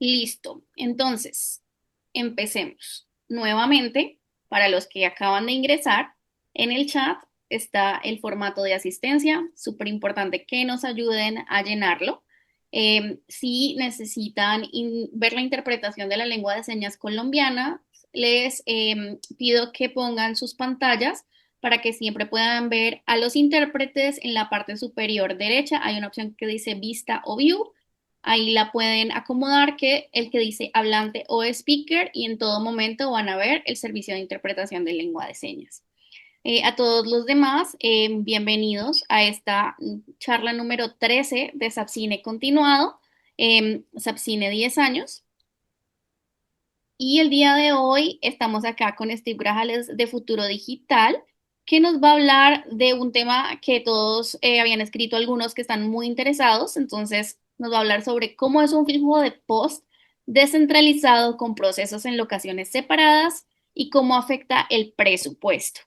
Listo. Entonces, empecemos. Nuevamente, para los que acaban de ingresar, en el chat está el formato de asistencia. Súper importante que nos ayuden a llenarlo. Si necesitan ver la interpretación de la lengua de señas colombiana, les pido que pongan sus pantallas para que siempre puedan ver a los intérpretes en la parte superior derecha. Hay una opción que dice vista o view. Ahí la pueden acomodar que el que dice hablante o speaker y en todo momento van a ver el servicio de interpretación de lengua de señas. A todos los demás, bienvenidos a esta charla número 13 de Sapcine Continuado, Sapcine 10 años. Y el día de hoy estamos acá con Steve Grajales de Futuro Digital, que nos va a hablar de un tema que todos habían escrito algunos que están muy interesados. Entonces, nos va a hablar sobre cómo es un flujo de post descentralizado con procesos en locaciones separadas y cómo afecta el presupuesto.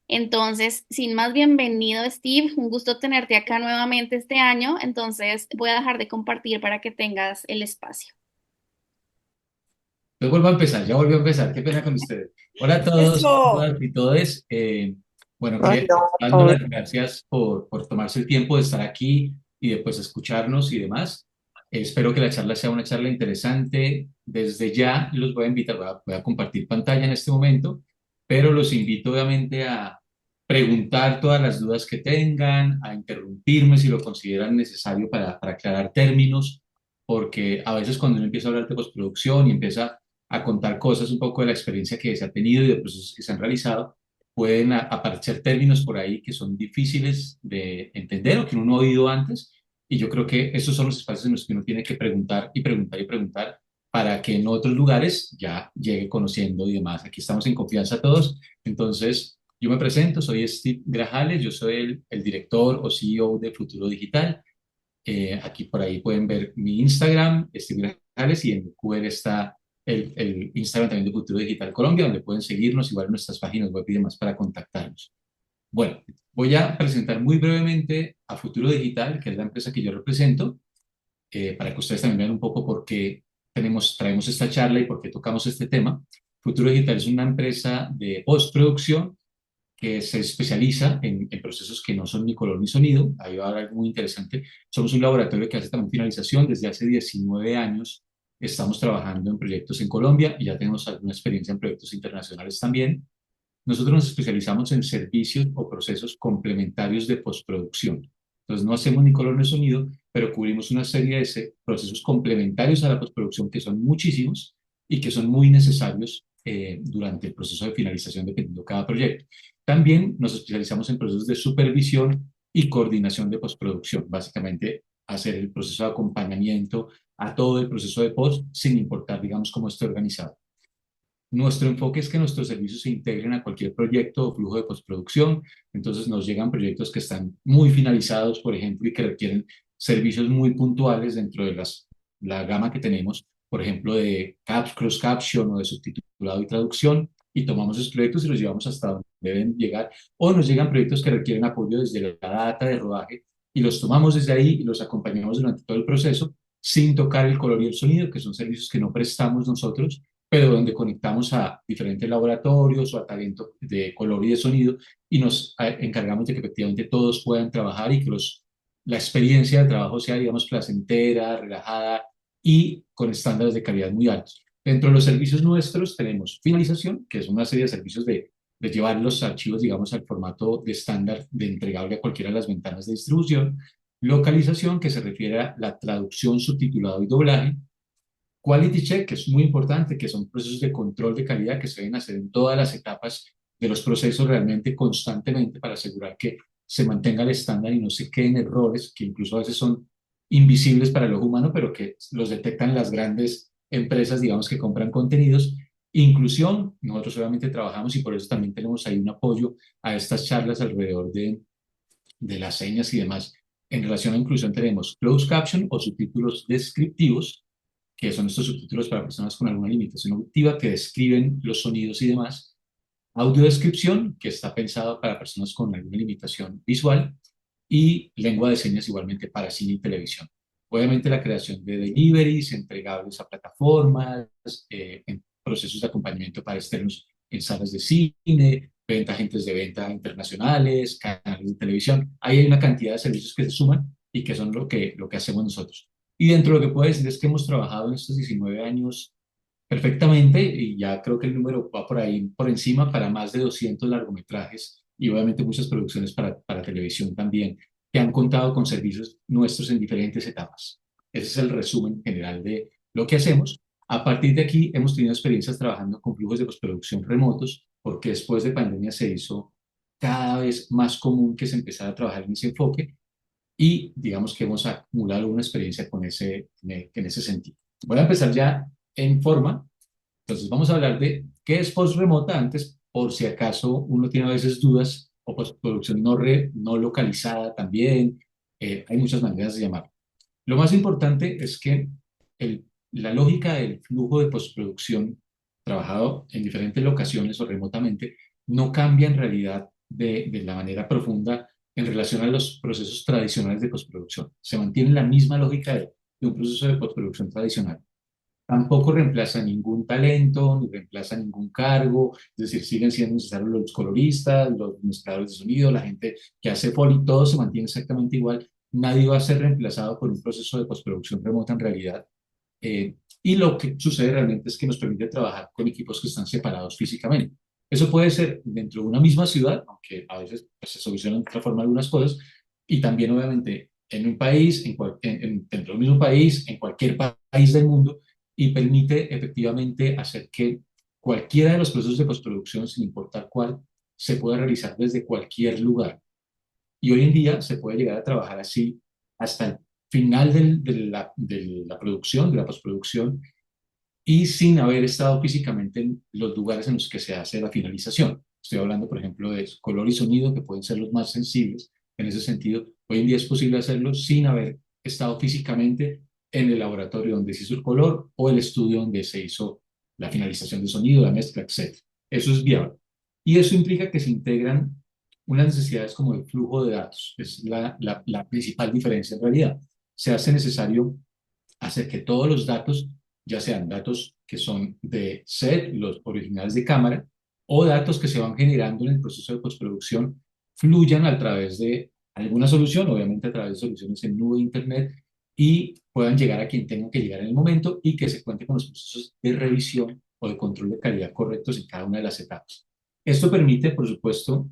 Entonces, sin más, bienvenido, Steve. Un gusto tenerte acá nuevamente este año. Entonces, voy a dejar de compartir para que tengas el espacio. Yo vuelvo a empezar, ya volvió a empezar, qué pena con ustedes. Hola a todos, Eso. todas y todos. Bueno, Ay, quería no, dando pobre. las gracias por tomarse el tiempo de estar aquí y después escucharnos y demás. Espero que la charla sea una charla interesante. Desde ya los voy a invitar, voy a compartir pantalla en este momento, pero los invito obviamente a preguntar todas las dudas que tengan, a interrumpirme si lo consideran necesario para aclarar términos, porque a veces cuando uno empieza a hablar de postproducción y empieza a contar cosas un poco de la experiencia que se ha tenido y de procesos que se han realizado, pueden aparecer términos por ahí que son difíciles de entender o que uno no ha oído antes. Y yo creo que esos son los espacios en los que uno tiene que preguntar y preguntar y preguntar para que en otros lugares ya llegue conociendo y demás. Aquí estamos en confianza todos. Entonces, yo me presento, soy Steve Grajales, yo soy el director o CEO de Futuro Digital. Aquí por ahí pueden ver mi Instagram, Steve Grajales, y en el QR está el Instagram también de Futuro Digital Colombia, donde pueden seguirnos, igual en nuestras páginas web y demás para contactarnos. Bueno, voy a presentar muy brevemente a Futuro Digital, que es la empresa que yo represento, para que ustedes también vean un poco por qué traemos esta charla y por qué tocamos este tema. Futuro Digital es una empresa de postproducción que se especializa en procesos que no son ni color ni sonido. Ahí va a haber algo muy interesante. Somos un laboratorio que hace también finalización. Desde hace 19 años estamos trabajando en proyectos en Colombia y ya tenemos alguna experiencia en proyectos internacionales también. Nosotros nos especializamos en servicios o procesos complementarios de postproducción. Entonces no hacemos ni color ni sonido, pero cubrimos una serie de procesos complementarios a la postproducción que son muchísimos y que son muy necesarios durante el proceso de finalización dependiendo de cada proyecto. También nos especializamos en procesos de supervisión y coordinación de postproducción, básicamente hacer el proceso de acompañamiento a todo el proceso de post sin importar, digamos, cómo esté organizado. Nuestro enfoque es que nuestros servicios se integren a cualquier proyecto o flujo de postproducción. Entonces nos llegan proyectos que están muy finalizados, por ejemplo, y que requieren servicios muy puntuales dentro de la gama que tenemos, por ejemplo, de cross caption o de subtitulado y traducción, y tomamos esos proyectos y los llevamos hasta donde deben llegar. O nos llegan proyectos que requieren apoyo desde la data de rodaje y los tomamos desde ahí y los acompañamos durante todo el proceso sin tocar el color y el sonido, que son servicios que no prestamos nosotros, pero donde conectamos a diferentes laboratorios o a talento de color y de sonido y nos encargamos de que efectivamente todos puedan trabajar y que la experiencia de trabajo sea, digamos, placentera, relajada y con estándares de calidad muy altos. Dentro de los servicios nuestros tenemos finalización, que es una serie de servicios de llevar los archivos, digamos, al formato de estándar de entregable a cualquiera de las ventanas de distribución. Localización, que se refiere a la traducción, subtitulado y doblaje. Quality check, que es muy importante, que son procesos de control de calidad que se deben hacer en todas las etapas de los procesos realmente constantemente para asegurar que se mantenga el estándar y no se queden errores que incluso a veces son invisibles para el ojo humano, pero que los detectan las grandes empresas, digamos, que compran contenidos. Inclusión, nosotros obviamente trabajamos y por eso también tenemos ahí un apoyo a estas charlas alrededor de las señas y demás. En relación a inclusión tenemos closed caption o subtítulos descriptivos, que son estos subtítulos para personas con alguna limitación auditiva que describen los sonidos y demás. Audiodescripción, que está pensado para personas con alguna limitación visual. Y lengua de señas igualmente para cine y televisión. Obviamente la creación de deliveries, entregables a plataformas, en procesos de acompañamiento para externos en salas de cine, venta, agentes de venta internacionales, canales de televisión. Ahí hay una cantidad de servicios que se suman y que son lo que hacemos nosotros. Y dentro de lo que puedo decir es que hemos trabajado en estos 19 años perfectamente y ya creo que el número va por ahí, por encima, para más de 200 largometrajes y obviamente muchas producciones para televisión también, que han contado con servicios nuestros en diferentes etapas. Ese es el resumen general de lo que hacemos. A partir de aquí hemos tenido experiencias trabajando con flujos de postproducción remotos, porque después de pandemia se hizo cada vez más común que se empezara a trabajar en ese enfoque y digamos que hemos acumulado una experiencia con en ese sentido. Voy a empezar ya en forma. Entonces vamos a hablar de qué es post remota antes, por si acaso uno tiene a veces dudas, o postproducción no localizada también. Hay muchas maneras de llamarlo. Lo más importante es que el- la lógica del flujo de postproducción trabajado en diferentes locaciones o remotamente no cambia en realidad de la manera profunda en relación a los procesos tradicionales de postproducción. Se mantiene la misma lógica de un proceso de postproducción tradicional. Tampoco reemplaza ningún talento, ni reemplaza ningún cargo, es decir, siguen siendo necesarios los coloristas, los mezcladores de sonido, la gente que hace foley, todo se mantiene exactamente igual. Nadie va a ser reemplazado por un proceso de postproducción remota en realidad. Y lo que sucede realmente es que nos permite trabajar con equipos que están separados físicamente. Eso puede ser dentro de una misma ciudad, aunque a veces pues, se solucionan de otra forma algunas cosas, y también obviamente en un país, dentro del mismo país, en cualquier país del mundo, y permite efectivamente hacer que cualquiera de los procesos de postproducción, sin importar cuál, se pueda realizar desde cualquier lugar. Y hoy en día se puede llegar a trabajar así hasta el final de la producción, de la postproducción, y sin haber estado físicamente en los lugares en los que se hace la finalización. Estoy hablando, por ejemplo, de color y sonido, que pueden ser los más sensibles. En ese sentido, hoy en día es posible hacerlo sin haber estado físicamente en el laboratorio donde se hizo el color o el estudio donde se hizo la finalización de sonido, la mezcla, etc. Eso es viable. Y eso implica que se integran unas necesidades como el flujo de datos. Es la principal diferencia en realidad. Se hace necesario hacer que todos los datos, ya sean datos que son de set, los originales de cámara, o datos que se van generando en el proceso de postproducción, fluyan a través de alguna solución, obviamente a través de soluciones en nube, internet, y puedan llegar a quien tengan que llegar en el momento y que se cuente con los procesos de revisión o de control de calidad correctos en cada una de las etapas. Esto permite, por supuesto,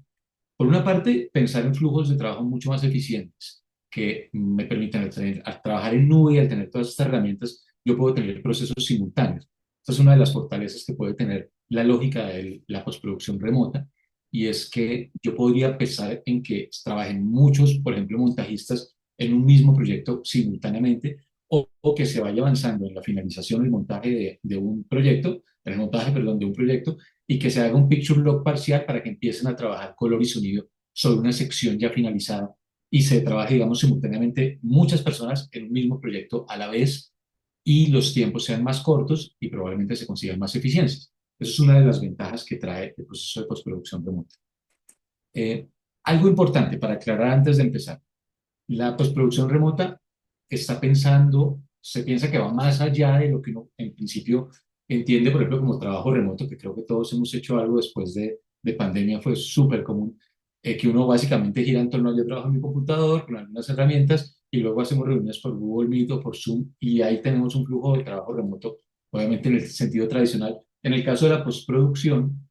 por una parte, pensar en flujos de trabajo mucho más eficientes que me permitan al trabajar en nube y al tener todas estas herramientas, yo puedo tener procesos simultáneos. Esta es una de las fortalezas que puede tener la lógica de la postproducción remota y es que yo podría pensar en que trabajen muchos, por ejemplo, montajistas en un mismo proyecto simultáneamente o que se vaya avanzando en la finalización, el montaje de un proyecto, en el montaje, perdón, de un proyecto y que se haga un picture log parcial para que empiecen a trabajar color y sonido sobre una sección ya finalizada y se trabaje, digamos, simultáneamente muchas personas en un mismo proyecto a la vez y los tiempos sean más cortos y probablemente se consigan más eficiencias. Eso es una de las ventajas que trae el proceso de postproducción remota. Eh, Algo importante para aclarar antes de empezar. La postproducción remota está pensando, se piensa que va más allá de lo que uno en principio entiende, por ejemplo, como trabajo remoto, que creo que todos hemos hecho algo después de pandemia, fue súper común, que uno básicamente gira en torno a yo trabajo en mi computador con algunas herramientas y luego hacemos reuniones por Google Meet o por Zoom y ahí tenemos un flujo de trabajo remoto, obviamente en el sentido tradicional. En el caso de la postproducción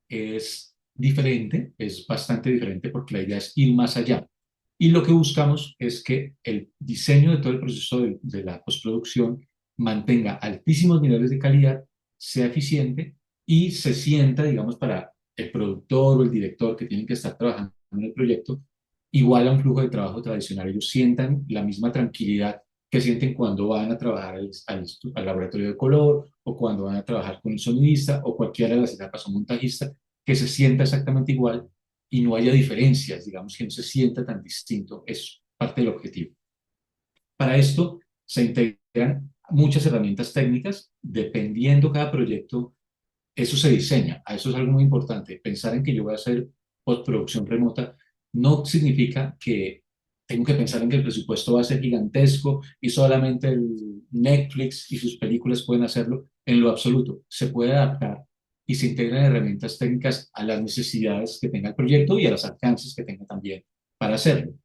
es diferente, es bastante diferente porque la idea es ir más allá. Y lo que buscamos es que el diseño de todo el proceso de la postproducción mantenga altísimos niveles de calidad, sea eficiente y se sienta, digamos, para el productor o el director que tienen que estar trabajando en el proyecto, igual a un flujo de trabajo tradicional. Ellos sientan la misma tranquilidad que sienten cuando van a trabajar al laboratorio de color o cuando van a trabajar con un sonidista o cualquiera de las etapas o montajista, que se sienta exactamente igual y no haya diferencias, digamos, que no se sienta tan distinto, es parte del objetivo. Para esto se integran muchas herramientas técnicas, dependiendo cada proyecto, eso se diseña. A eso es algo muy importante. Pensar en que yo voy a hacer postproducción remota no significa que tengo que pensar en que el presupuesto va a ser gigantesco y solamente el Netflix y sus películas pueden hacerlo. En lo absoluto, se puede adaptar y se integran herramientas técnicas a las necesidades que tenga el proyecto y a los alcances que tenga también para hacerlo.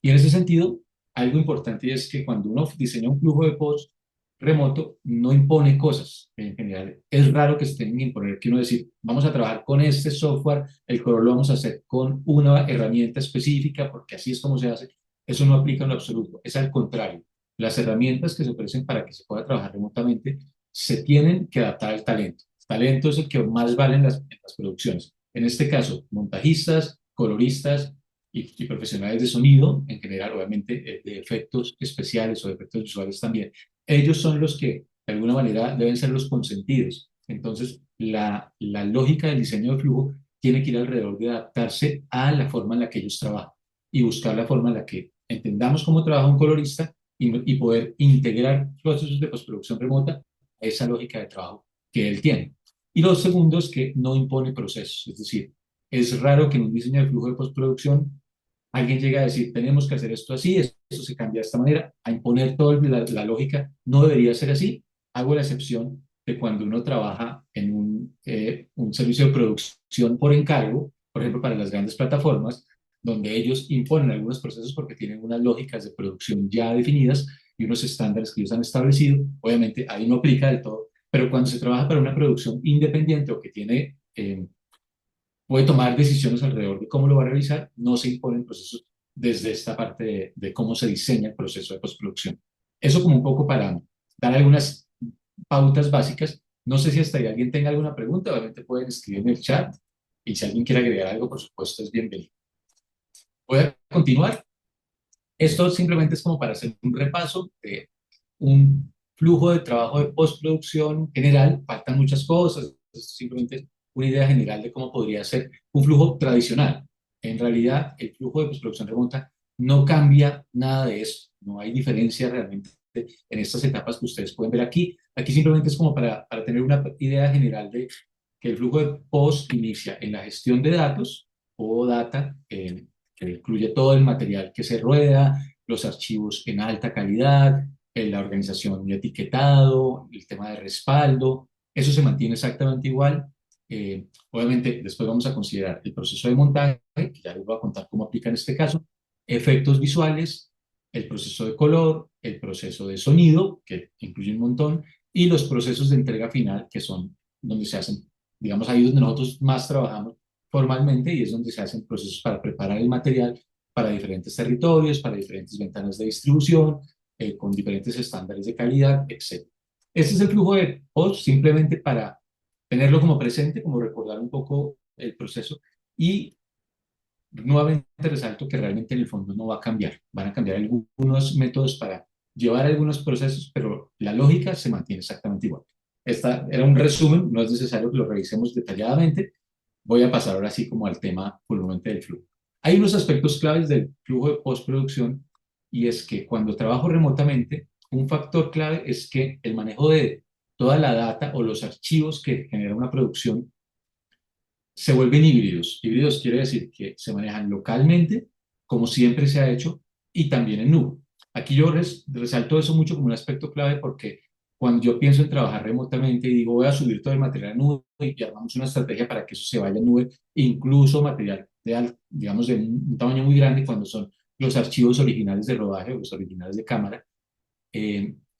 Y en ese sentido, algo importante es que cuando uno diseña un flujo de post remoto, no impone cosas en general. Es raro que se tengan que imponer, que uno decir, vamos a trabajar con este software, el color lo vamos a hacer con una herramienta específica, porque así es como se hace. Eso no aplica en lo absoluto. Es al contrario. Las herramientas que se ofrecen para que se pueda trabajar remotamente se tienen que adaptar al talento. El talento es el que más vale en las producciones. En este caso, montajistas, coloristas y profesionales de sonido, en general, obviamente, de efectos especiales o de efectos visuales también. Ellos son los que, de alguna manera, deben ser los consentidos. Entonces, la lógica del diseño de flujo tiene que ir alrededor de adaptarse a la forma en la que ellos trabajan y buscar la forma en la que entendamos cómo trabaja un colorista y poder integrar procesos de postproducción remota a esa lógica de trabajo que él tiene. Y lo segundo es que no impone procesos, es decir, es raro que en un diseño de flujo de postproducción alguien llegue a decir, tenemos que hacer esto así, esto se cambia de esta manera, a imponer toda la lógica, no debería ser así. Hago la excepción de cuando uno trabaja en un servicio de producción por encargo, por ejemplo, para las grandes plataformas, donde ellos imponen algunos procesos porque tienen unas lógicas de producción ya definidas y unos estándares que ellos han establecido. Obviamente ahí no aplica del todo, pero cuando se trabaja para una producción independiente o que tiene puede tomar decisiones alrededor de cómo lo va a realizar, no se imponen procesos desde esta parte de cómo se diseña el proceso de postproducción. Eso como un poco para dar algunas pautas básicas. No sé si hasta ahí alguien tenga alguna pregunta, obviamente pueden escribir en el chat y si alguien quiere agregar algo, por supuesto, es bienvenido. Voy a continuar. Esto simplemente es como para hacer un repaso de un flujo de trabajo de postproducción general. Faltan muchas cosas, es simplemente una idea general de cómo podría ser un flujo tradicional. En realidad, el flujo de postproducción remota no cambia nada de eso. No hay diferencia realmente en estas etapas que ustedes pueden ver aquí. Aquí simplemente es como para tener una idea general de que el flujo de post inicia en la gestión de datos o data, que incluye todo el material que se rueda, los archivos en alta calidad, la organización y etiquetado, el tema de respaldo, eso se mantiene exactamente igual. Obviamente, después vamos a considerar el proceso de montaje, que ya les voy a contar cómo aplica en este caso, efectos visuales, el proceso de color, el proceso de sonido, que incluye un montón, y los procesos de entrega final, que son donde se hacen, digamos, ahí donde nosotros más trabajamos formalmente y es donde se hacen procesos para preparar el material para diferentes territorios, para diferentes ventanas de distribución, con diferentes estándares de calidad, etc. Este es el flujo de post simplemente para tenerlo como presente, como recordar un poco el proceso y nuevamente resalto que realmente en el fondo no va a cambiar. Van a cambiar algunos métodos para llevar algunos procesos, pero la lógica se mantiene exactamente igual. Esta era un resumen, no es necesario que lo revisemos detalladamente. Voy a pasar ahora sí como al tema puramente del flujo. Hay unos aspectos claves del flujo de postproducción y es que cuando trabajo remotamente, un factor clave es que el manejo de toda la data o los archivos que genera una producción se vuelven híbridos. Híbridos quiere decir que se manejan localmente, como siempre se ha hecho, y también en nube. Aquí yo resalto eso mucho como un aspecto clave porque cuando yo pienso en trabajar remotamente y digo voy a subir todo el material a nube y armamos una estrategia para que eso se vaya a nube, incluso material digamos de un tamaño muy grande cuando son los archivos originales de rodaje o los originales de cámara,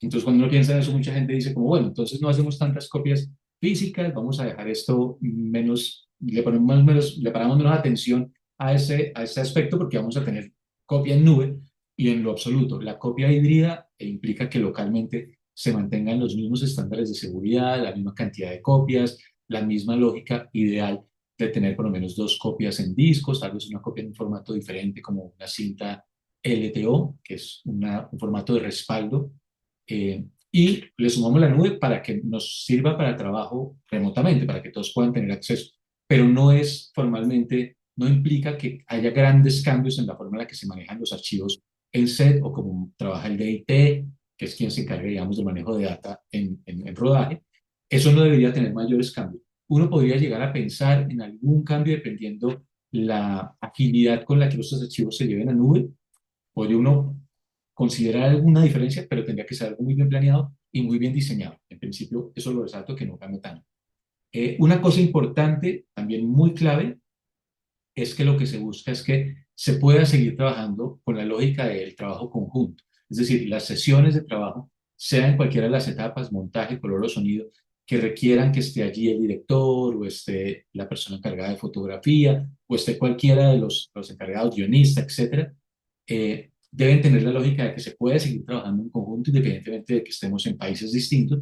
entonces, cuando uno piensa en eso, mucha gente dice como, bueno, entonces no hacemos tantas copias físicas, vamos a dejar esto menos, le paramos menos atención a ese aspecto porque vamos a tener copia en nube y en lo absoluto. La copia híbrida implica que localmente se mantengan los mismos estándares de seguridad, la misma cantidad de copias, la misma lógica ideal de tener por lo menos dos copias en discos, tal vez una copia en un formato diferente como una cinta LTO, que es un formato de respaldo, y le sumamos la nube para que nos sirva para trabajo remotamente, para que todos puedan tener acceso, pero no es formalmente, no implica que haya grandes cambios en la forma en la que se manejan los archivos en set o como trabaja el DIT, que es quien se encarga, digamos, del manejo de data en rodaje. Eso no debería tener mayores cambios. Uno podría llegar a pensar en algún cambio dependiendo la agilidad con la que los archivos se lleven a nube, podría uno considerar alguna diferencia, pero tendría que ser algo muy bien planeado y muy bien diseñado. En principio, eso lo resalto que no cambia tanto. Una cosa importante, también muy clave, es que lo que se busca es que se pueda seguir trabajando con la lógica del trabajo conjunto. Es decir, las sesiones de trabajo, sea en cualquiera de las etapas, montaje, color o sonido, que requieran que esté allí el director o esté la persona encargada de fotografía o esté cualquiera de los encargados, guionista, etcétera, deben tener la lógica de que se puede seguir trabajando en conjunto independientemente de que estemos en países distintos.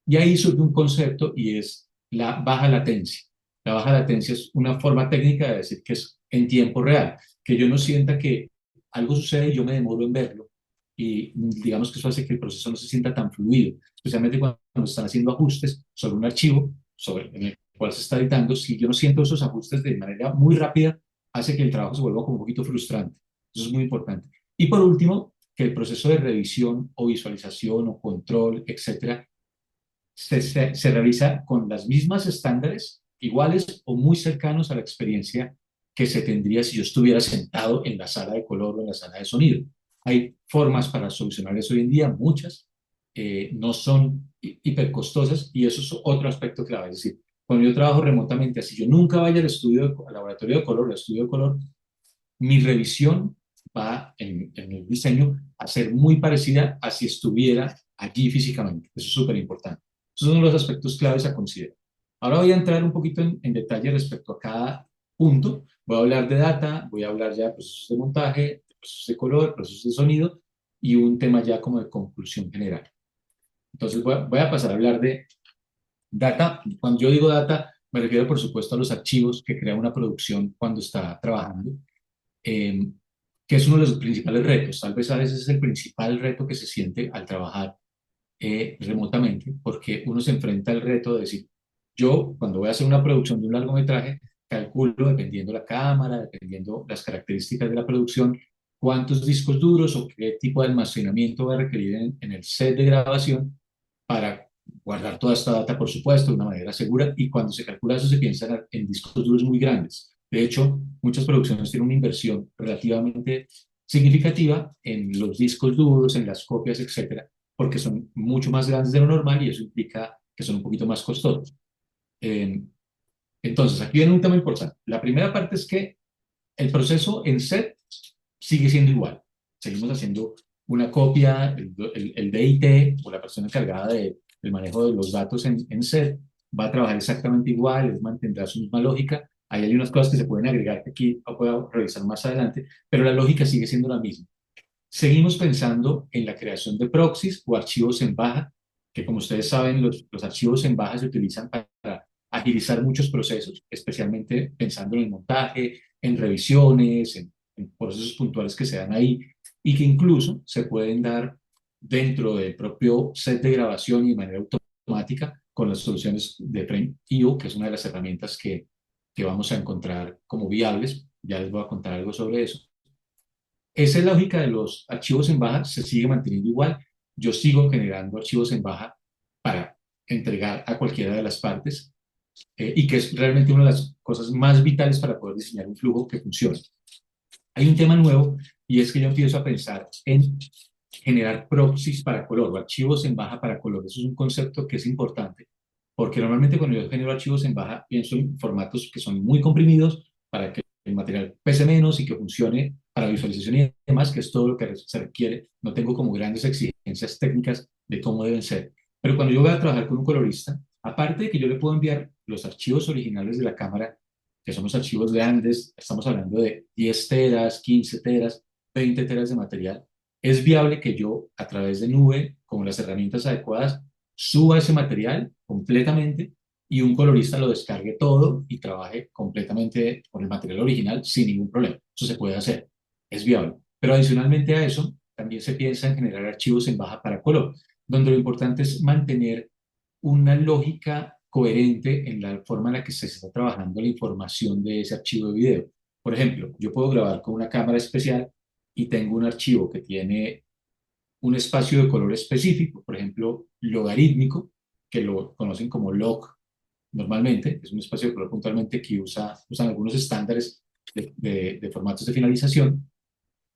Y ahí surge un concepto y es la baja latencia. La baja latencia es una forma técnica de decir que es en tiempo real, que yo no sienta que algo sucede y yo me demoro en verlo. Y digamos que eso hace que el proceso no se sienta tan fluido, especialmente cuando están haciendo ajustes sobre un archivo en el cual se está editando. Si yo no siento esos ajustes de manera muy rápida, hace que el trabajo se vuelva como un poquito frustrante. Eso es muy importante. Y por último, que el proceso de revisión o visualización o control, etcétera, se realiza con las mismas estándares, iguales o muy cercanos a la experiencia que se tendría si yo estuviera sentado en la sala de color o en la sala de sonido. Hay formas para solucionar eso hoy en día, muchas, no son hipercostosas y eso es otro aspecto clave. Es decir, cuando yo trabajo remotamente, así yo nunca vaya al estudio, al laboratorio de color, al estudio de color, mi revisión va en el diseño a ser muy parecida a si estuviera allí físicamente. Eso es súper importante. Esos son los aspectos claves a considerar. Ahora voy a entrar un poquito en detalle respecto a cada punto. Voy a hablar de data, voy a hablar ya de procesos de montaje, de procesos de color, procesos de sonido y un tema ya como de conclusión general. Entonces voy a pasar a hablar de data. Cuando yo digo data, me refiero por supuesto a los archivos que crea una producción cuando está trabajando, eh, que es uno de los principales retos. Tal vez a veces es el principal reto que se siente al trabajar remotamente, porque uno se enfrenta al reto de decir, yo cuando voy a hacer una producción de un largometraje, calculo, dependiendo la cámara, dependiendo las características de la producción, cuántos discos duros o qué tipo de almacenamiento va a requerir en el set de grabación para guardar toda esta data, por supuesto, de una manera segura. Y cuando se calcula eso, se piensa en discos duros muy grandes. De hecho, muchas producciones tienen una inversión relativamente significativa en los discos duros, en las copias, etcétera, porque son mucho más grandes de lo normal y eso implica que son un poquito más costosos. Eh, entonces, aquí viene un tema importante. La primera parte es que el proceso en set sigue siendo igual. Seguimos haciendo una copia, el DIT o la persona encargada del manejo de los datos en set va a trabajar exactamente igual, es mantendrá su misma lógica. Ahí hay unas cosas que se pueden agregar que aquí puedo revisar más adelante, pero la lógica sigue siendo la misma. Seguimos pensando en la creación de proxies o archivos en baja, que como ustedes saben, los archivos en baja se utilizan para agilizar muchos procesos, especialmente pensando en el montaje, en revisiones, en procesos puntuales que se dan ahí y que incluso se pueden dar dentro del propio set de grabación y de manera automática con las soluciones de Frame.io, que es una de las herramientas que vamos a encontrar como viables. Ya les voy a contar algo sobre eso. Esa lógica de los archivos en baja se sigue manteniendo igual. Yo sigo generando archivos en baja para entregar a cualquiera de las partes y que es realmente una de las cosas más vitales para poder diseñar un flujo que funcione. Hay un tema nuevo y es que yo empiezo a pensar en generar proxies para color o archivos en baja para color. Eso es un concepto que es importante porque normalmente cuando yo genero archivos en baja pienso en formatos que son muy comprimidos para que el material pese menos y que funcione para visualización y demás, que es todo lo que se requiere. No tengo como grandes exigencias técnicas de cómo deben ser. Pero cuando yo voy a trabajar con un colorista, aparte de que yo le puedo enviar los archivos originales de la cámara, que son los archivos grandes, estamos hablando de 10 teras, 15 teras, 20 teras de material, es viable que yo a través de nube, con las herramientas adecuadas, suba ese material completamente y un colorista lo descargue todo y trabaje completamente con el material original sin ningún problema. Eso se puede hacer, es viable. Pero adicionalmente a eso, también se piensa en generar archivos en baja para color, donde lo importante es mantener una lógica coherente en la forma en la que se está trabajando la información de ese archivo de video. Por ejemplo, yo puedo grabar con una cámara especial y tengo un archivo que tiene un espacio de color específico, por ejemplo, logarítmico, que lo conocen como log normalmente, es un espacio de color puntualmente que usan algunos estándares de formatos de finalización.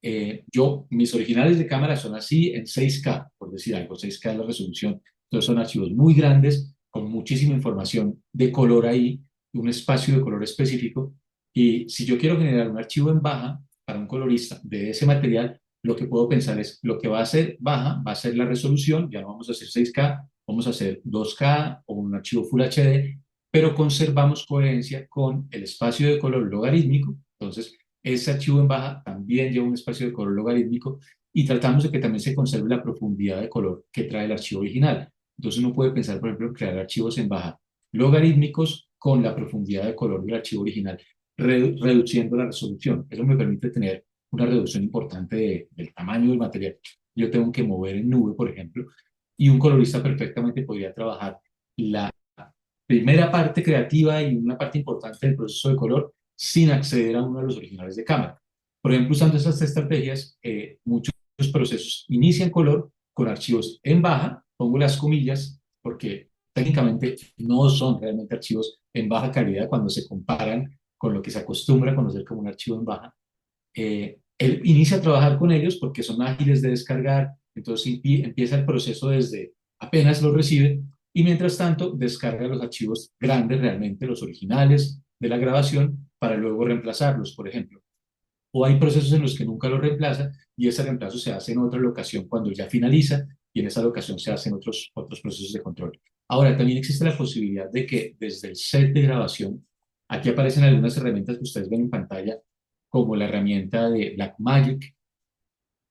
Mis originales de cámara son así en 6K, por decir algo, 6K es la resolución. Entonces son archivos muy grandes, con muchísima información de color ahí, un espacio de color específico. Y si yo quiero generar un archivo en baja para un colorista de ese material, lo que puedo pensar es, lo que va a ser baja va a ser la resolución, ya no vamos a hacer 6K, vamos a hacer 2K o un archivo Full HD, pero conservamos coherencia con el espacio de color logarítmico. Entonces, ese archivo en baja también lleva un espacio de color logarítmico y tratamos de que también se conserve la profundidad de color que trae el archivo original. Entonces uno puede pensar, por ejemplo, en crear archivos en baja logarítmicos con la profundidad de color del archivo original, reduciendo la resolución. Eso me permite tener una reducción importante del tamaño del material. Yo tengo que mover en nube, por ejemplo, y un colorista perfectamente podría trabajar la primera parte creativa y una parte importante del proceso de color sin acceder a uno de los originales de cámara. Por ejemplo, usando estas estrategias, muchos procesos inician color con archivos en baja, pongo las comillas, porque técnicamente no son realmente archivos en baja calidad cuando se comparan con lo que se acostumbra a conocer como un archivo en baja. Él inicia a trabajar con ellos porque son ágiles de descargar, entonces empieza el proceso desde apenas lo recibe y mientras tanto descarga los archivos grandes, realmente los originales de la grabación, para luego reemplazarlos, por ejemplo. O hay procesos en los que nunca lo reemplaza y ese reemplazo se hace en otra locación cuando ya finaliza y en esa locación se hacen otros procesos de control. Ahora, también existe la posibilidad de que desde el set de grabación, aquí aparecen algunas herramientas que ustedes ven en pantalla, como la herramienta de Blackmagic,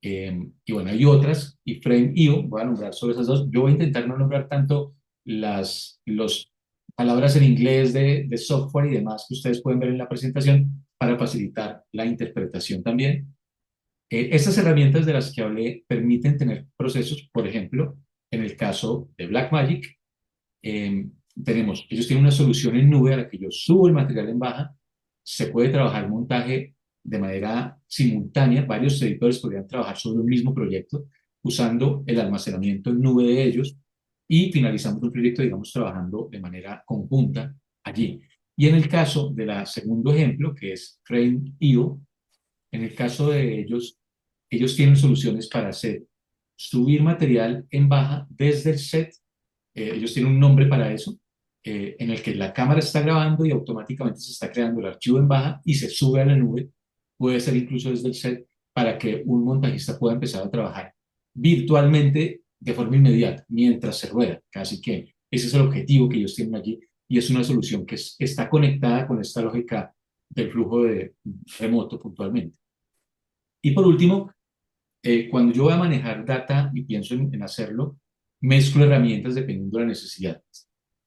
y bueno, hay otras, y Frame.io, voy a nombrar sobre esas dos. Yo voy a intentar no nombrar tanto las palabras en inglés de software y demás que ustedes pueden ver en la presentación para facilitar la interpretación también. Estas herramientas de las que hablé permiten tener procesos, por ejemplo, en el caso de Blackmagic, ellos tienen una solución en nube a la que yo subo el material en baja, se puede trabajar montaje de manera simultánea, varios editores podrían trabajar sobre un mismo proyecto usando el almacenamiento en nube de ellos y finalizamos un proyecto, digamos, trabajando de manera conjunta allí. Y en el caso del segundo ejemplo, que es Frame.io, en el caso de ellos, ellos tienen soluciones para hacer subir material en baja desde el set. Ellos tienen un nombre para eso, en el que la cámara está grabando y automáticamente se está creando el archivo en baja y se sube a la nube. Puede ser incluso desde el set para que un montajista pueda empezar a trabajar virtualmente de forma inmediata mientras se rueda. Casi que ese es el objetivo que ellos tienen allí y es una solución que está conectada con esta lógica del flujo de remoto puntualmente. Y por último, cuando yo voy a manejar data y pienso en hacerlo, mezclo herramientas dependiendo de la necesidad.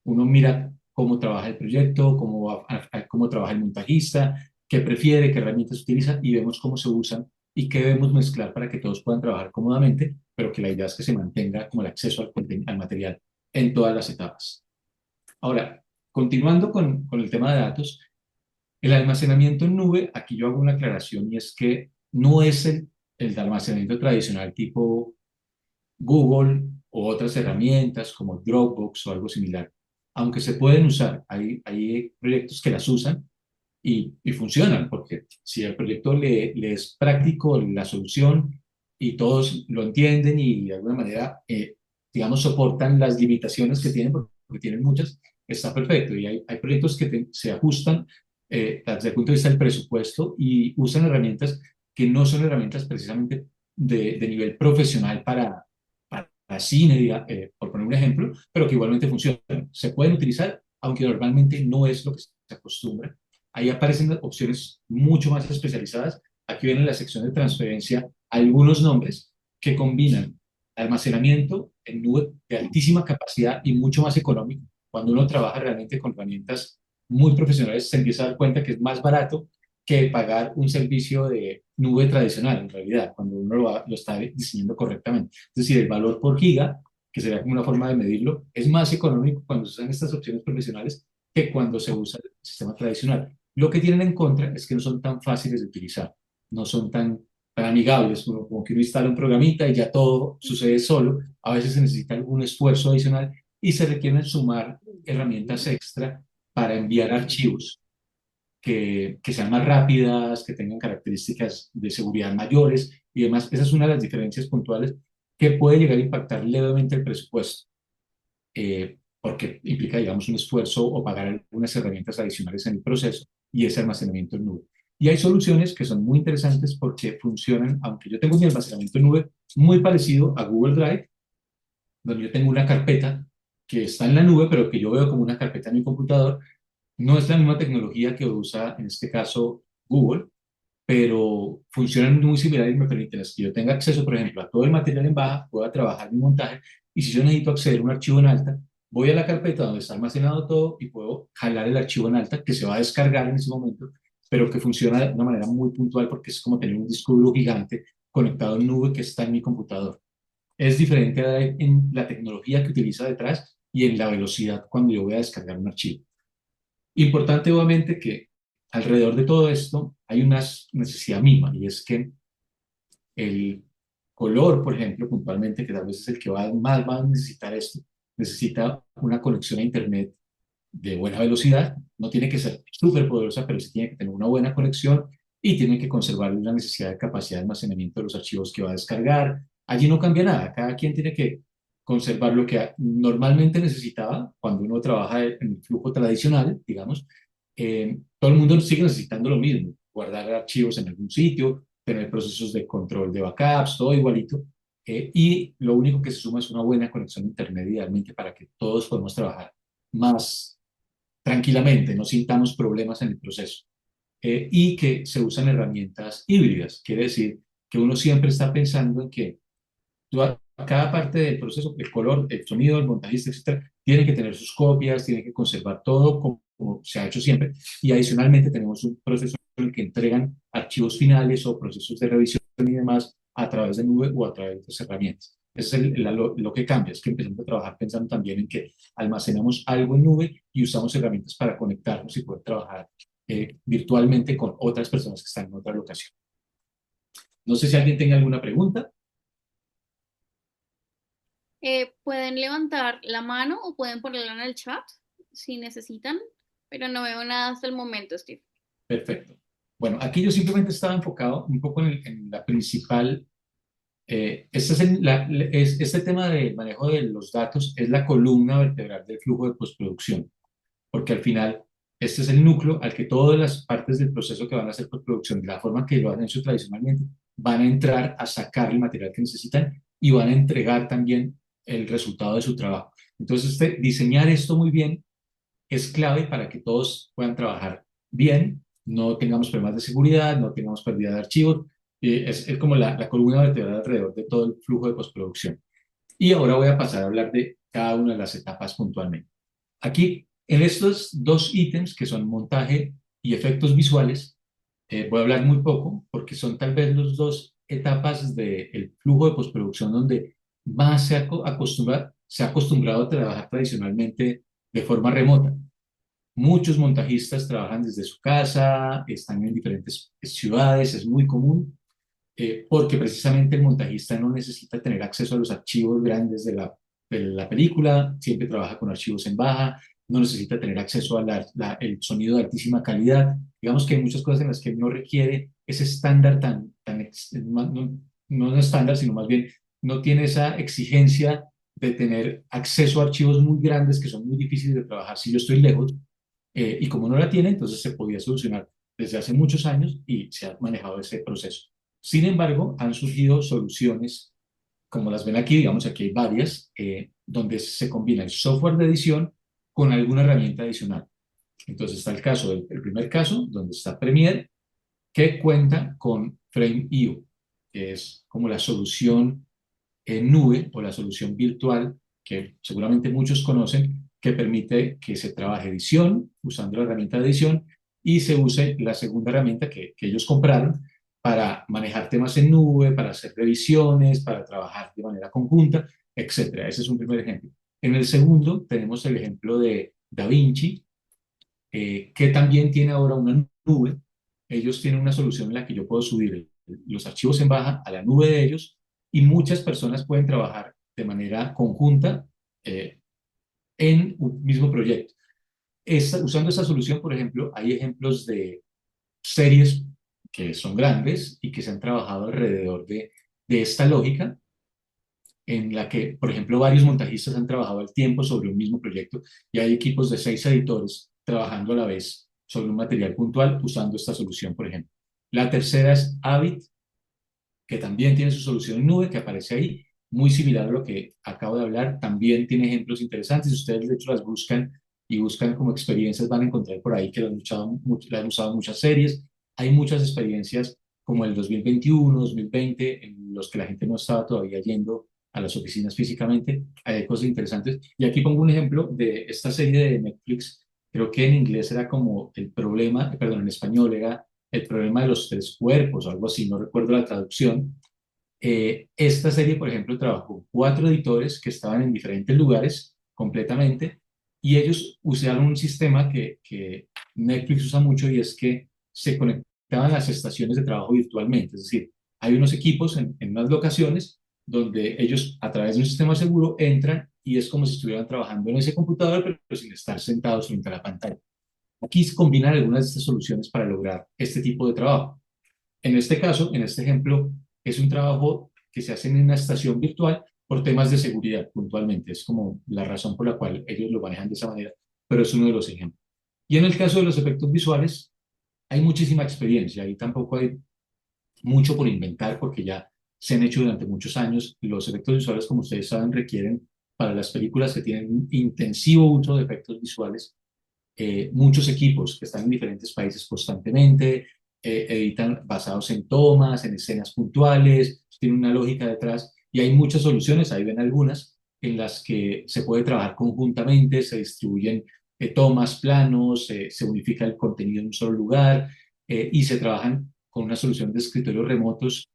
Uno mira cómo trabaja el proyecto, cómo trabaja el montajista, qué prefiere, qué herramientas utiliza y vemos cómo se usan y qué debemos mezclar para que todos puedan trabajar cómodamente, pero que la idea es que se mantenga como el acceso al material en todas las etapas. Ahora, continuando con el tema de datos, el almacenamiento en nube, aquí yo hago una aclaración y es que no es el de almacenamiento tradicional tipo Google o otras herramientas como Dropbox o algo similar. Aunque se pueden usar, hay proyectos que las usan y funcionan, porque si el proyecto le es práctico la solución y todos lo entienden y de alguna manera, digamos, soportan las limitaciones que tienen, porque tienen muchas, está perfecto. Y hay proyectos que se ajustan desde el punto de vista del presupuesto y usan herramientas que no son herramientas precisamente de nivel profesional para cine, por poner un ejemplo, pero que igualmente funcionan. Se pueden utilizar, aunque normalmente no es lo que se acostumbra. Ahí aparecen opciones mucho más especializadas. Aquí viene en la sección de transferencia algunos nombres que combinan almacenamiento en nube de altísima capacidad y mucho más económico. Cuando uno trabaja realmente con herramientas muy profesionales, se empieza a dar cuenta que es más barato que pagar un servicio de nube tradicional, en realidad, cuando uno lo está diseñando correctamente. Es decir, el valor por giga, que sería como una forma de medirlo, es más económico cuando se usan estas opciones profesionales que cuando se usa el sistema tradicional. Lo que tienen en contra es que no son tan fáciles de utilizar, no son tan amigables, como que uno instala un programita y ya todo sucede solo. A veces se necesita algún esfuerzo adicional y se requieren sumar herramientas extra para enviar archivos. que sean más rápidas, que tengan características de seguridad mayores y demás. Esa es una de las diferencias puntuales que puede llegar a impactar levemente el presupuesto, porque implica, digamos, un esfuerzo o pagar algunas herramientas adicionales en el proceso y ese almacenamiento en nube. Y hay soluciones que son muy interesantes porque funcionan, aunque yo tengo mi almacenamiento en nube muy parecido a Google Drive, donde yo tengo una carpeta que está en la nube, pero que yo veo como una carpeta en mi computador. No es la misma tecnología que usa en este caso Google, pero funcionan muy similar y me permiten que yo tenga acceso, por ejemplo, a todo el material en baja, pueda trabajar mi montaje y si yo necesito acceder a un archivo en alta, voy a la carpeta donde está almacenado todo y puedo jalar el archivo en alta que se va a descargar en ese momento, pero que funciona de una manera muy puntual porque es como tener un disco duro gigante conectado en nube que está en mi computador. Es diferente en la tecnología que utiliza detrás y en la velocidad cuando yo voy a descargar un archivo. Importante, obviamente, que alrededor de todo esto hay una necesidad mínima y es que el color, por ejemplo, puntualmente, que tal vez es el que más va a necesitar esto, necesita una conexión a Internet de buena velocidad. No tiene que ser súper poderosa, pero sí tiene que tener una buena conexión y tiene que conservar la necesidad de capacidad de almacenamiento de los archivos que va a descargar. Allí no cambia nada, cada quien tiene que conservar lo que normalmente necesitaba cuando uno trabaja en el flujo tradicional, digamos. Todo el mundo sigue necesitando lo mismo, guardar archivos en algún sitio, tener procesos de control de backups, todo igualito. Y lo único que se suma es una buena conexión a Internet, idealmente, para que todos podamos trabajar más tranquilamente, no sintamos problemas en el proceso. Y que se usan herramientas híbridas, quiere decir que uno siempre está pensando en que cada parte del proceso, el color, el sonido, el montajista, etcétera, tiene que tener sus copias, tiene que conservar todo como se ha hecho siempre. Y adicionalmente tenemos un proceso en el que entregan archivos finales o procesos de revisión y demás a través de nube o a través de otras herramientas. Eso es lo que cambia, es que empezamos a trabajar pensando también en que almacenamos algo en nube y usamos herramientas para conectarnos y poder trabajar virtualmente con otras personas que están en otra locación. No sé si alguien tenga alguna pregunta. Pueden levantar la mano o pueden ponerla en el chat si necesitan, pero no veo nada hasta el momento, Steve. Perfecto. Bueno, aquí yo simplemente estaba enfocado un poco en la principal. Este, este tema del manejo de los datos es la columna vertebral del flujo de postproducción, porque al final este es el núcleo al que todas las partes del proceso que van a hacer postproducción, de la forma que lo han hecho tradicionalmente, van a entrar a sacar el material que necesitan y van a entregar también el resultado de su trabajo. Entonces, diseñar esto muy bien es clave para que todos puedan trabajar bien, no tengamos problemas de seguridad, no tengamos pérdida de archivos. Es como la columna vertebral alrededor de todo el flujo de postproducción. Y ahora voy a pasar a hablar de cada una de las etapas puntualmente. Aquí, en estos dos ítems que son montaje y efectos visuales, voy a hablar muy poco porque son tal vez las dos etapas del flujo de postproducción donde más se ha acostumbrado a trabajar tradicionalmente de forma remota. Muchos montajistas trabajan desde su casa, están en diferentes ciudades, es muy común, porque precisamente el montajista no necesita tener acceso a los archivos grandes de la película, siempre trabaja con archivos en baja, no necesita tener acceso al sonido de altísima calidad. Digamos que hay muchas cosas en las que no requiere ese estándar no estándar, sino más bien no tiene esa exigencia de tener acceso a archivos muy grandes que son muy difíciles de trabajar si yo estoy lejos. Y como no la tiene, entonces se podía solucionar desde hace muchos años y se ha manejado ese proceso. Sin embargo, han surgido soluciones, como las ven aquí, digamos, aquí hay varias, donde se combina el software de edición con alguna herramienta adicional. Entonces está el caso, el primer caso, donde está Premiere, que cuenta con Frame.io, que es como la solución en nube o la solución virtual que seguramente muchos conocen, que permite que se trabaje edición usando la herramienta de edición y se use la segunda herramienta que ellos compraron para manejar temas en nube, para hacer revisiones, para trabajar de manera conjunta, etcétera. Ese es un primer ejemplo. En el segundo tenemos el ejemplo de DaVinci, que también tiene ahora una nube. Ellos tienen una solución en la que yo puedo subir los archivos en baja a la nube de ellos y muchas personas pueden trabajar de manera conjunta en un mismo proyecto. Usando esta solución, por ejemplo, hay ejemplos de series que son grandes y que se han trabajado alrededor de esta lógica en la que, por ejemplo, varios montajistas han trabajado al tiempo sobre un mismo proyecto y hay equipos de 6 editores trabajando a la vez sobre un material puntual usando esta solución, por ejemplo. La tercera es Avid, que también tiene su solución en nube, que aparece ahí, muy similar a lo que acabo de hablar, también tiene ejemplos interesantes, si ustedes de hecho las buscan y buscan como experiencias, van a encontrar por ahí que la han usado en muchas series, hay muchas experiencias como el 2021, 2020, en los que la gente no estaba todavía yendo a las oficinas físicamente, hay cosas interesantes, y aquí pongo un ejemplo de esta serie de Netflix, creo que en inglés era como el problema, perdón, en español era el problema de los 3 cuerpos o algo así, no recuerdo la traducción. Esta serie, por ejemplo, trabajó 4 editores que estaban en diferentes lugares completamente y ellos usaron un sistema que Netflix usa mucho y es que se conectaban las estaciones de trabajo virtualmente. Es decir, hay unos equipos en unas locaciones donde ellos a través de un sistema seguro entran y es como si estuvieran trabajando en ese computador, pero sin estar sentados frente a la pantalla. Aquí se combinan algunas de estas soluciones para lograr este tipo de trabajo. En este caso, en este ejemplo, es un trabajo que se hace en una estación virtual por temas de seguridad puntualmente. Es como la razón por la cual ellos lo manejan de esa manera, pero es uno de los ejemplos. Y en el caso de los efectos visuales, hay muchísima experiencia y tampoco hay mucho por inventar porque ya se han hecho durante muchos años. Los efectos visuales, como ustedes saben, requieren para las películas que tienen un intensivo uso de efectos visuales muchos equipos que están en diferentes países constantemente, editan basados en tomas, en escenas puntuales, tiene una lógica detrás y hay muchas soluciones, ahí ven algunas, en las que se puede trabajar conjuntamente, se distribuyen tomas, planos, se unifica el contenido en un solo lugar y se trabajan con una solución de escritorios remotos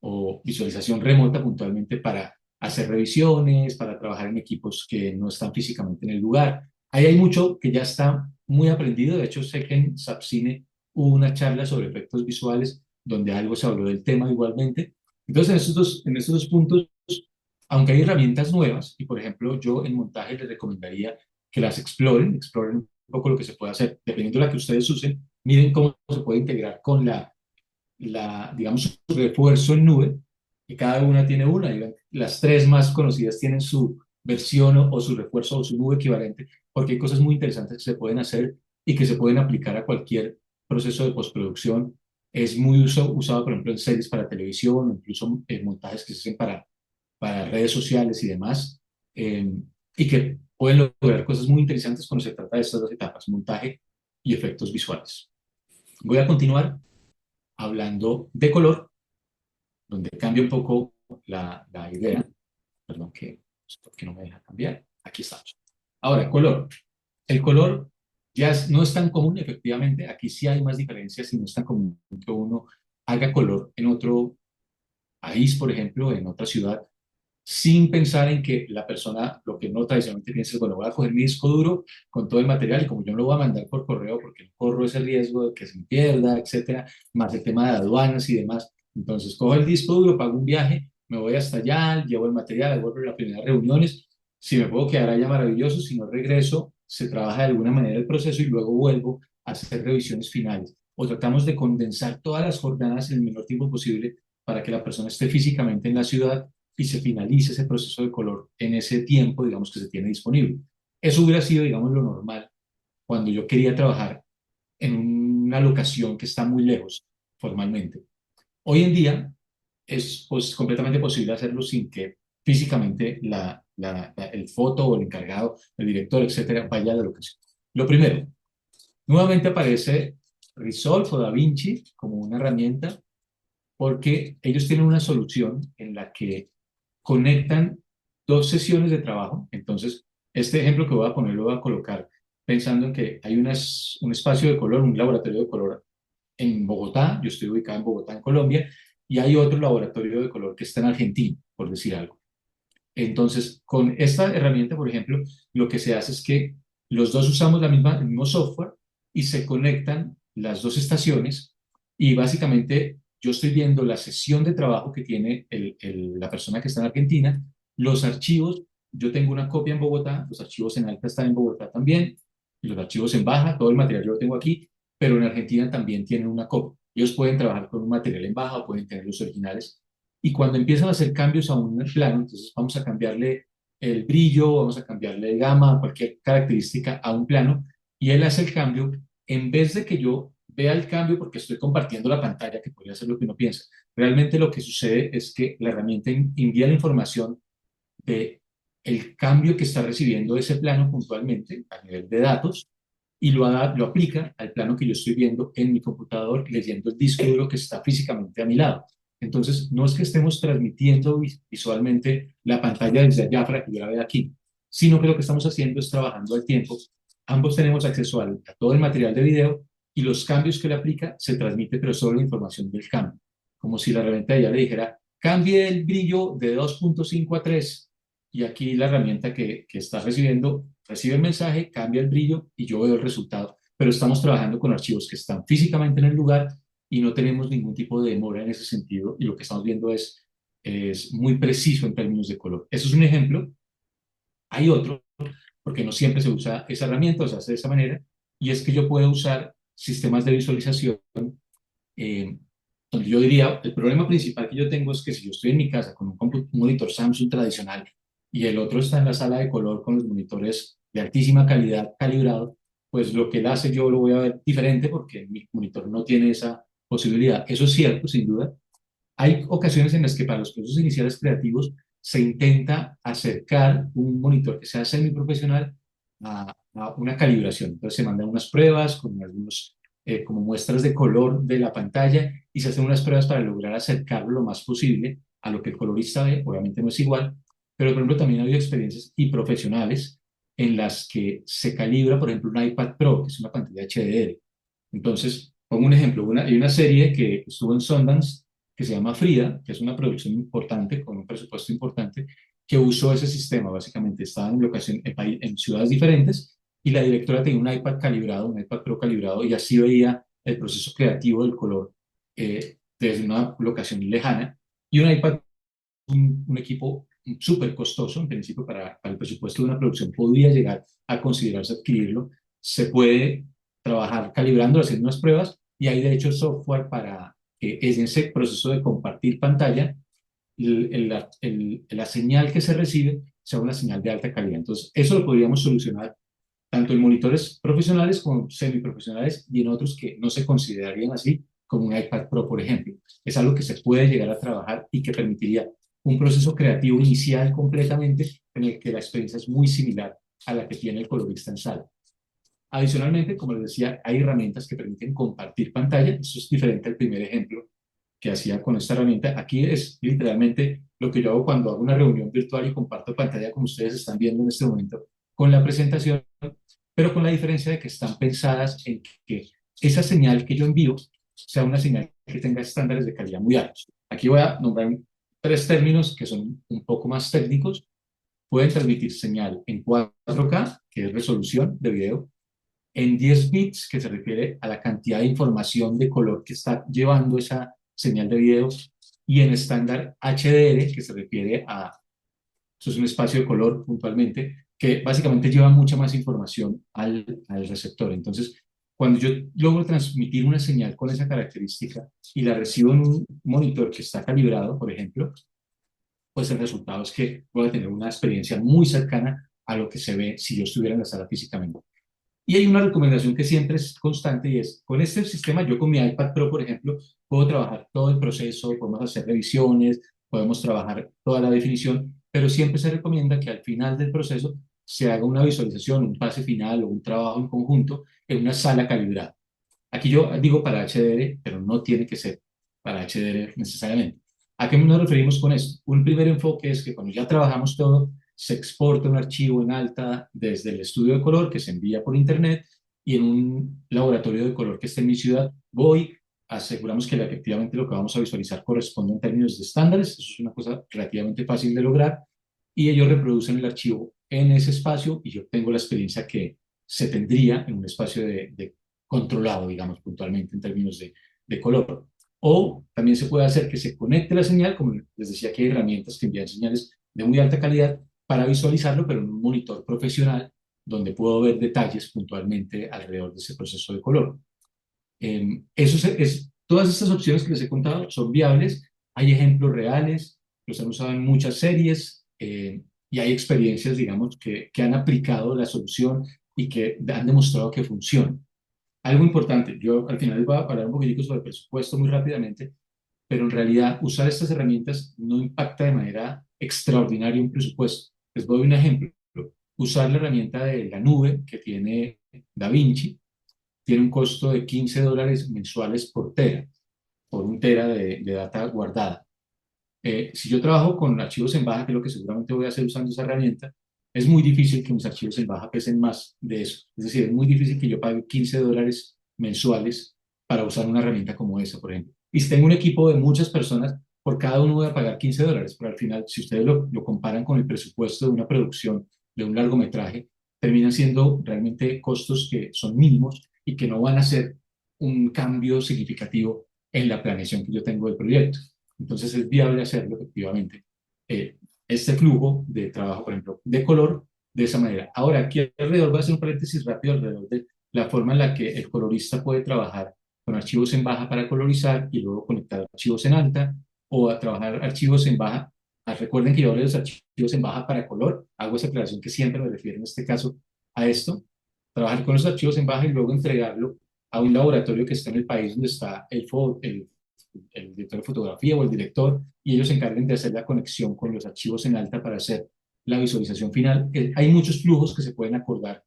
o visualización remota puntualmente para hacer revisiones, para trabajar en equipos que no están físicamente en el lugar. Ahí hay mucho que ya está muy aprendido. De hecho, sé que en Sapcine hubo una charla sobre efectos visuales donde algo se habló del tema igualmente. Entonces, en estos dos puntos, aunque hay herramientas nuevas, y por ejemplo, yo en montaje les recomendaría que las exploren un poco lo que se puede hacer, dependiendo de la que ustedes usen, miren cómo se puede integrar con digamos, su refuerzo en nube, y cada una tiene una. Las 3 más conocidas tienen su versión o su refuerzo o su nube equivalente, porque hay cosas muy interesantes que se pueden hacer y que se pueden aplicar a cualquier proceso de postproducción. Es muy usado, por ejemplo, en series para televisión, incluso en montajes que se hacen para redes sociales y demás, eh, y que pueden lograr cosas muy interesantes cuando se trata de estas dos etapas, montaje y efectos visuales. Voy a continuar hablando de color, donde cambia un poco la idea. Perdón, que no me deja cambiar. Aquí estamos. Ahora, color. El color ya no es tan común, efectivamente. Aquí sí hay más diferencias y no es tan común que uno haga color en otro país, por ejemplo, en otra ciudad, sin pensar en que la persona, lo que uno tradicionalmente piensa es, bueno, voy a coger mi disco duro con todo el material y como yo no lo voy a mandar por correo porque no corro ese riesgo de que se me pierda, etcétera, más el tema de aduanas y demás. Entonces, cojo el disco duro, pago un viaje, me voy hasta allá, llevo el material, vuelvo a las primeras reuniones. Si me puedo quedar allá, maravilloso. Si no regreso, se trabaja de alguna manera el proceso y luego vuelvo a hacer revisiones finales. O tratamos de condensar todas las jornadas en el menor tiempo posible para que la persona esté físicamente en la ciudad y se finalice ese proceso de color en ese tiempo, digamos, que se tiene disponible. Eso hubiera sido, digamos, lo normal cuando yo quería trabajar en una locación que está muy lejos formalmente. Hoy en día es pues, completamente posible hacerlo sin que físicamente el foto o el encargado, el director, etcétera, vaya a la locación. Lo primero, nuevamente aparece Resolve o DaVinci como una herramienta porque ellos tienen una solución en la que conectan 2 sesiones de trabajo. Entonces, este ejemplo que voy a poner lo voy a colocar pensando en que hay un espacio de color, un laboratorio de color en Bogotá, yo estoy ubicado en Bogotá, en Colombia, y hay otro laboratorio de color que está en Argentina, por decir algo. Entonces, con esta herramienta, por ejemplo, lo que se hace es que los dos usamos el mismo software y se conectan las 2 estaciones y básicamente yo estoy viendo la sesión de trabajo que tiene la persona que está en Argentina, los archivos yo tengo una copia en Bogotá, los archivos en alta están en Bogotá también, y los archivos en baja, todo el material yo lo tengo aquí, pero en Argentina también tienen una copia. Ellos pueden trabajar con un material en baja o pueden tener los originales. Y cuando empiezan a hacer cambios a un plano, entonces vamos a cambiarle el brillo, vamos a cambiarle gama, cualquier característica a un plano, y él hace el cambio, en vez de que yo vea el cambio porque estoy compartiendo la pantalla, que podría ser lo que uno piensa. Realmente lo que sucede es que la herramienta envía la información de el cambio que está recibiendo ese plano puntualmente a nivel de datos y lo aplica al plano que yo estoy viendo en mi computador leyendo el disco duro que está físicamente a mi lado. Entonces, no es que estemos transmitiendo visualmente la pantalla desde allá para que yo la vea aquí, sino que lo que estamos haciendo es trabajando al tiempo. Ambos tenemos acceso a todo el material de video y los cambios que le aplica se transmite, pero solo la información del cambio. Como si la herramienta ya le dijera, cambie el brillo de 2.5 a 3 y aquí la herramienta que está recibiendo recibe el mensaje, cambia el brillo y yo veo el resultado. Pero estamos trabajando con archivos que están físicamente en el lugar y no tenemos ningún tipo de demora en ese sentido y lo que estamos viendo es muy preciso en términos de color. Eso es un ejemplo. Hay otro, porque no siempre se usa esa herramienta o se hace de esa manera, y es que yo puedo usar sistemas de visualización eh, donde yo diría, el problema principal que yo tengo es que si yo estoy en mi casa con un monitor Samsung tradicional y el otro está en la sala de color con los monitores de altísima calidad calibrados, pues lo que él hace yo lo voy a ver diferente porque mi monitor no tiene esa posibilidad. Eso es cierto, sin duda. Hay ocasiones en las que para los procesos iniciales creativos se intenta acercar un monitor que sea semiprofesional a una calibración. Entonces se mandan unas pruebas con algunos como muestras de color de la pantalla y se hacen unas pruebas para lograr acercarlo lo más posible a lo que el colorista ve. Obviamente no es igual, pero por ejemplo también ha habido experiencias y profesionales en las que se calibra, por ejemplo, un iPad Pro, que es una pantalla HDR. Entonces, pongo un ejemplo, hay una serie que estuvo en Sundance que se llama Frida, que es una producción importante, con un presupuesto importante, que usó ese sistema. Básicamente estaban en ciudades diferentes y la directora tenía un iPad calibrado, un iPad Pro calibrado, y así veía el proceso creativo del color desde una locación lejana. Y un iPad, un equipo súper costoso, en principio para el presupuesto de una producción, podría llegar a considerarse adquirirlo. Se puede trabajar calibrando, haciendo unas pruebas, y hay de hecho software para que en ese proceso de compartir pantalla, la señal que se recibe sea una señal de alta calidad. Entonces, eso lo podríamos solucionar tanto en monitores profesionales como semiprofesionales y en otros que no se considerarían así, como un iPad Pro, por ejemplo. Es algo que se puede llegar a trabajar y que permitiría un proceso creativo inicial completamente en el que la experiencia es muy similar a la que tiene el colorista en sala. Adicionalmente, como les decía, hay herramientas que permiten compartir pantalla. Eso es diferente al primer ejemplo que hacía con esta herramienta. Aquí es literalmente lo que yo hago cuando hago una reunión virtual y comparto pantalla como ustedes están viendo en este momento con la presentación, pero con la diferencia de que están pensadas en que esa señal que yo envío sea una señal que tenga estándares de calidad muy altos. Aquí voy a nombrar tres términos que son un poco más técnicos. Pueden transmitir señal en 4K, que es resolución de video, en 10 bits, que se refiere a la cantidad de información de color que está llevando esa señal de video, y en estándar HDR, que se refiere a, eso es un espacio de color puntualmente, que básicamente lleva mucha más información al receptor. Entonces, cuando yo logro transmitir una señal con esa característica y la recibo en un monitor que está calibrado, por ejemplo, pues el resultado es que voy a tener una experiencia muy cercana a lo que se ve si yo estuviera en la sala físicamente. Y hay una recomendación que siempre es constante y es, con este sistema, yo con mi iPad Pro, por ejemplo, puedo trabajar todo el proceso, podemos hacer revisiones, podemos trabajar toda la definición, pero siempre se recomienda que al final del proceso se haga una visualización, un pase final o un trabajo en conjunto en una sala calibrada. Aquí yo digo para HDR, pero no tiene que ser para HDR necesariamente. ¿A qué nos referimos con esto? Un primer enfoque es que cuando ya trabajamos todo, se exporta un archivo en alta desde el estudio de color que se envía por internet y en un laboratorio de color que esté en mi ciudad voy, aseguramos que efectivamente lo que vamos a visualizar corresponde en términos de estándares, eso es una cosa relativamente fácil de lograr, y ellos reproducen el archivo en ese espacio y yo tengo la experiencia que se tendría en un espacio de controlado, digamos, puntualmente en términos de color. O también se puede hacer que se conecte la señal, como les decía que hay herramientas que envían señales de muy alta calidad, para visualizarlo, pero en un monitor profesional donde puedo ver detalles puntualmente alrededor de ese proceso de color. Todas estas opciones que les he contado son viables, hay ejemplos reales, los han usado en muchas series y hay experiencias, digamos, que han aplicado la solución y que han demostrado que funciona. Algo importante, yo al final les voy a hablar un poquitico sobre el presupuesto muy rápidamente, pero en realidad usar estas herramientas no impacta de manera extraordinaria un presupuesto. Les doy un ejemplo. Usar la herramienta de la nube que tiene DaVinci tiene un costo de $15 mensuales por tera, por un tera de data guardada. Si yo trabajo con archivos en baja, que es lo que seguramente voy a hacer usando esa herramienta, es muy difícil que mis archivos en baja pesen más de eso. Es decir, es muy difícil que yo pague $15 mensuales para usar una herramienta como esa, por ejemplo. Y si tengo un equipo de muchas personas, por cada uno voy a pagar $15, pero al final, si ustedes lo comparan con el presupuesto de una producción de un largometraje, terminan siendo realmente costos que son mínimos y que no van a ser un cambio significativo en la planeación que yo tengo del proyecto. Entonces es viable hacerlo efectivamente. Eh, este flujo de trabajo, por ejemplo, de color, de esa manera. Ahora, aquí alrededor voy a hacer un paréntesis rápido alrededor de la forma en la que el colorista puede trabajar con archivos en baja para colorizar y luego conectar archivos en alta o a trabajar archivos en baja. Recuerden que yo hablo de los archivos en baja para color, hago esa aclaración que siempre me refiero en este caso a esto, trabajar con los archivos en baja y luego entregarlo a un laboratorio que está en el país donde está el director de fotografía o el director, y ellos se encarguen de hacer la conexión con los archivos en alta para hacer la visualización final. Hay muchos flujos que se pueden acordar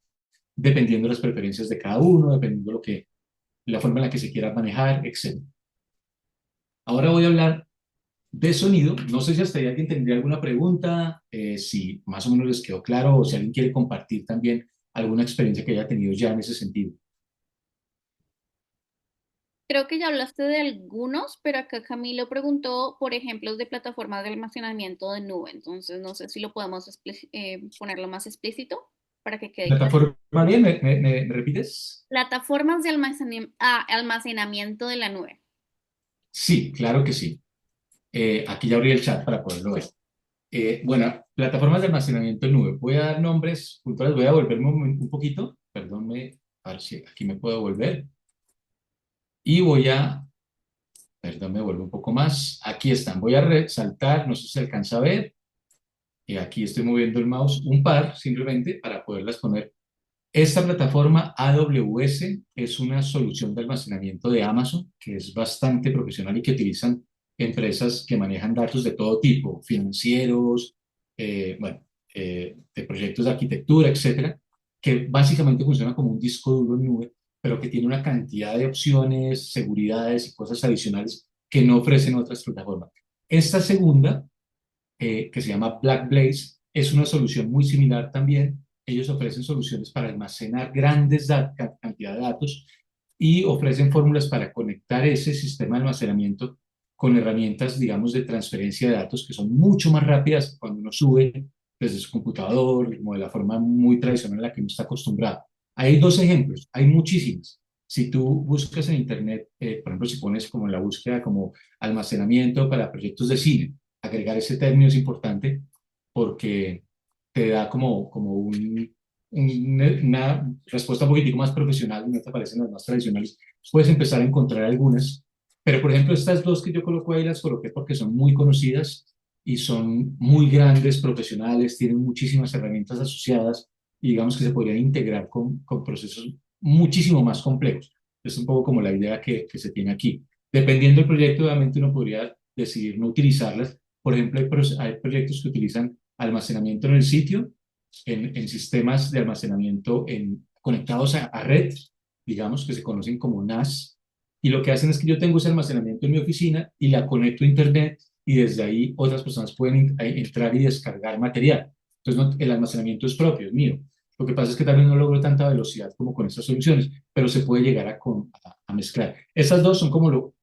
dependiendo de las preferencias de cada uno, dependiendo de la forma en la que se quiera manejar, etc. Ahora voy a hablar de sonido. No sé si hasta ahí alguien tendría alguna pregunta, si más o menos les quedó claro o si alguien quiere compartir también alguna experiencia que haya tenido ya en ese sentido. Creo que ya hablaste de algunos, pero acá Camilo preguntó por ejemplos de plataformas de almacenamiento de nube. Entonces, no sé si lo podemos ponerlo más explícito para que quede claro. ¿Plataforma bien? ¿Me repites? Plataformas de almacenamiento de la nube. Sí, claro que sí. Aquí ya abrí el chat para poderlo ver. Bueno, plataformas de almacenamiento en nube. Voy a dar nombres puntuales, voy a volverme un poquito, perdónme, a ver si aquí me puedo volver. Y perdón, me vuelvo un poco más. Aquí están, voy a resaltar, no sé si se alcanza a ver. Y aquí estoy moviendo el mouse un par simplemente para poderlas poner. Esta plataforma AWS es una solución de almacenamiento de Amazon que es bastante profesional y que utilizan empresas que manejan datos de todo tipo, financieros, bueno, de proyectos de arquitectura, etcétera, que básicamente funciona como un disco duro en nube, pero que tiene una cantidad de opciones, seguridades y cosas adicionales que no ofrecen otras plataformas. Esta segunda que se llama Blackblaze, es una solución muy similar también. Ellos ofrecen soluciones para almacenar grandes cantidad de datos y ofrecen fórmulas para conectar ese sistema de almacenamiento con herramientas, digamos, de transferencia de datos que son mucho más rápidas cuando uno sube desde su computador, como de la forma muy tradicional a la que uno está acostumbrado. Hay dos ejemplos, hay muchísimas. Si tú buscas en Internet, por ejemplo, si pones como en la búsqueda como almacenamiento para proyectos de cine, agregar ese término es importante porque te da una respuesta un poquitico más profesional, no te parecen las más tradicionales. Puedes empezar a encontrar algunas, pero por ejemplo estas dos que yo coloco ahí las coloqué porque son muy conocidas y son muy grandes, profesionales, tienen muchísimas herramientas asociadas y digamos que se podrían integrar con procesos muchísimo más complejos. Es un poco como la idea que se tiene aquí. Dependiendo del proyecto, obviamente uno podría decidir no utilizarlas. Por ejemplo, hay proyectos que utilizan almacenamiento en el sitio, en sistemas de almacenamiento conectados a red, digamos, que se conocen como NAS, y lo que hacen es que yo tengo ese almacenamiento en mi oficina y la conecto a Internet y desde ahí otras personas pueden entrar y descargar material. Entonces, el almacenamiento es propio, es mío. Lo que pasa es que también no logro tanta velocidad como con estas soluciones, pero se puede llegar a mezclar. Estas dos son como lo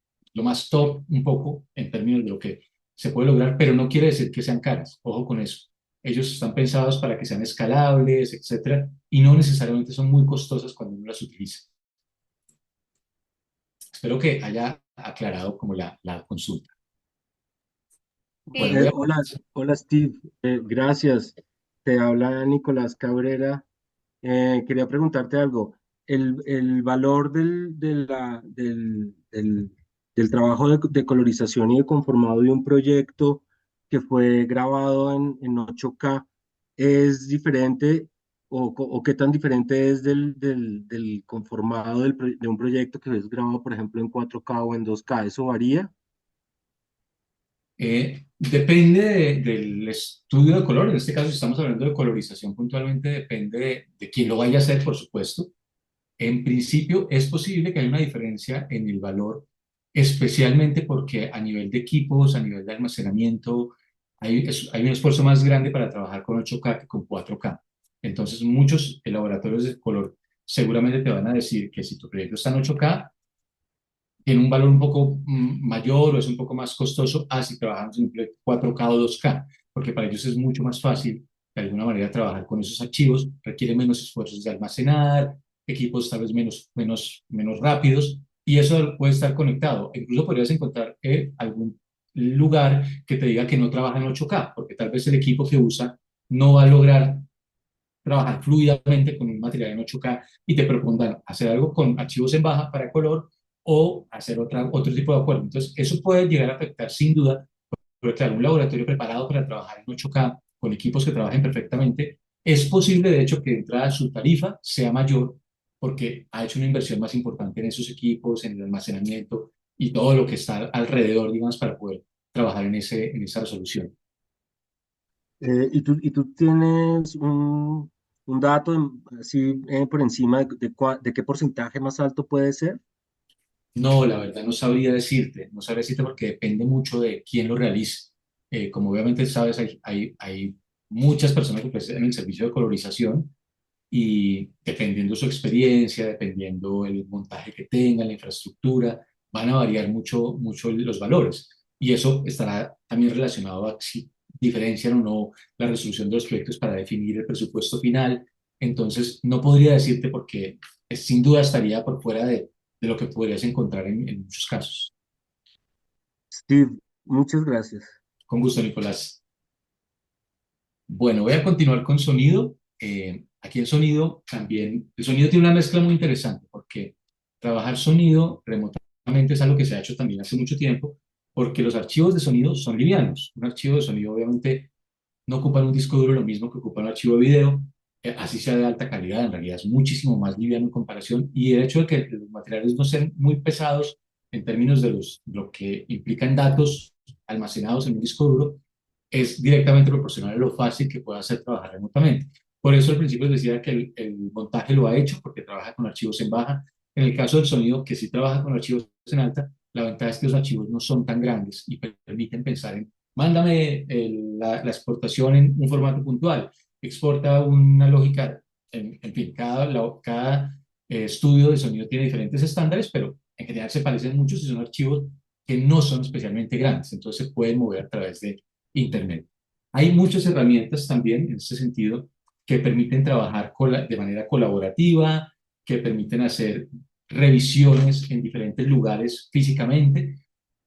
más top un poco en términos de lo que se puede lograr, pero no quiere decir que sean caras. Ojo con eso. Ellos están pensados para que sean escalables, etcétera, y no necesariamente son muy costosas cuando uno las utiliza. Espero que haya aclarado como la consulta. Bueno, Eh, voy a... Hola, hola Steve, gracias. te habla Nicolás Cabrera. Quería preguntarte algo. El valor del trabajo de colorización y de conformado de un proyecto que fue grabado en 8K es diferente o qué tan diferente es del conformado de un proyecto que es grabado, por ejemplo, en 4K o en 2K. ¿Eso varía? Depende del estudio de color. En este caso, si estamos hablando de colorización puntualmente, depende de quién lo vaya a hacer, por supuesto. En principio, es posible que haya una diferencia en el valor, especialmente porque a nivel de equipos, a nivel de almacenamiento, hay un esfuerzo más grande para trabajar con 8K que con 4K. Entonces, muchos laboratorios de color seguramente te van a decir que si tu proyecto está en 8K, tiene un valor un poco mayor o es un poco más costoso a si trabajamos en un proyecto 4K o 2K, porque para ellos es mucho más fácil de alguna manera trabajar con esos archivos, requiere menos esfuerzos de almacenar, equipos tal vez menos rápidos, y eso puede estar conectado. Incluso podrías encontrar algún lugar que te diga que no trabaja en 8K, porque tal vez el equipo que usa no va a lograr trabajar fluidamente con un material en 8K y te propongan hacer algo con archivos en baja para color o hacer otro tipo de acuerdo. Entonces, eso puede llegar a afectar sin duda, pero claro, un laboratorio preparado para trabajar en 8K con equipos que trabajen perfectamente, es posible de hecho que de entrada su tarifa sea mayor porque ha hecho una inversión más importante en esos equipos, en el almacenamiento y todo lo que está alrededor, digamos, para poder trabajar en esa resolución. ¿Y tú tienes un dato así por encima de qué porcentaje más alto puede ser? No, la verdad no sabría decirte porque depende mucho de quién lo realice. Como obviamente sabes, hay muchas personas que prestan el servicio de colorización y dependiendo su experiencia, dependiendo el montaje que tengan, la infraestructura, van a variar mucho los valores. Y eso estará también relacionado a si diferencian o no la resolución de los proyectos para definir el presupuesto final. Entonces, no podría decirte porque sin duda estaría por fuera de lo que podrías encontrar en muchos casos. Steve, muchas gracias. Con gusto, Nicolás. Bueno, voy a continuar con sonido. Aquí el sonido también, el sonido tiene una mezcla muy interesante porque trabajar sonido remotamente es algo que se ha hecho también hace mucho tiempo porque los archivos de sonido son livianos. Un archivo de sonido obviamente no ocupa en un disco duro lo mismo que ocupa un archivo de video, así sea de alta calidad, en realidad es muchísimo más liviano en comparación y el hecho de que los materiales no sean muy pesados en términos de lo que implican datos almacenados en un disco duro es directamente proporcional a lo fácil que pueda hacer trabajar remotamente. Por eso al principio les decía que el montaje lo ha hecho porque trabaja con archivos en baja. En el caso del sonido, que sí trabaja con archivos en alta, la ventaja es que los archivos no son tan grandes y permiten pensar en, mándame la exportación en un formato puntual, exporta una lógica, en fin, cada estudio de sonido tiene diferentes estándares, pero en general se parecen muchos y son archivos que no son especialmente grandes, entonces se pueden mover a través de Internet. Hay muchas herramientas también en este sentido que permiten trabajar de manera colaborativa, que permiten hacer revisiones en diferentes lugares físicamente.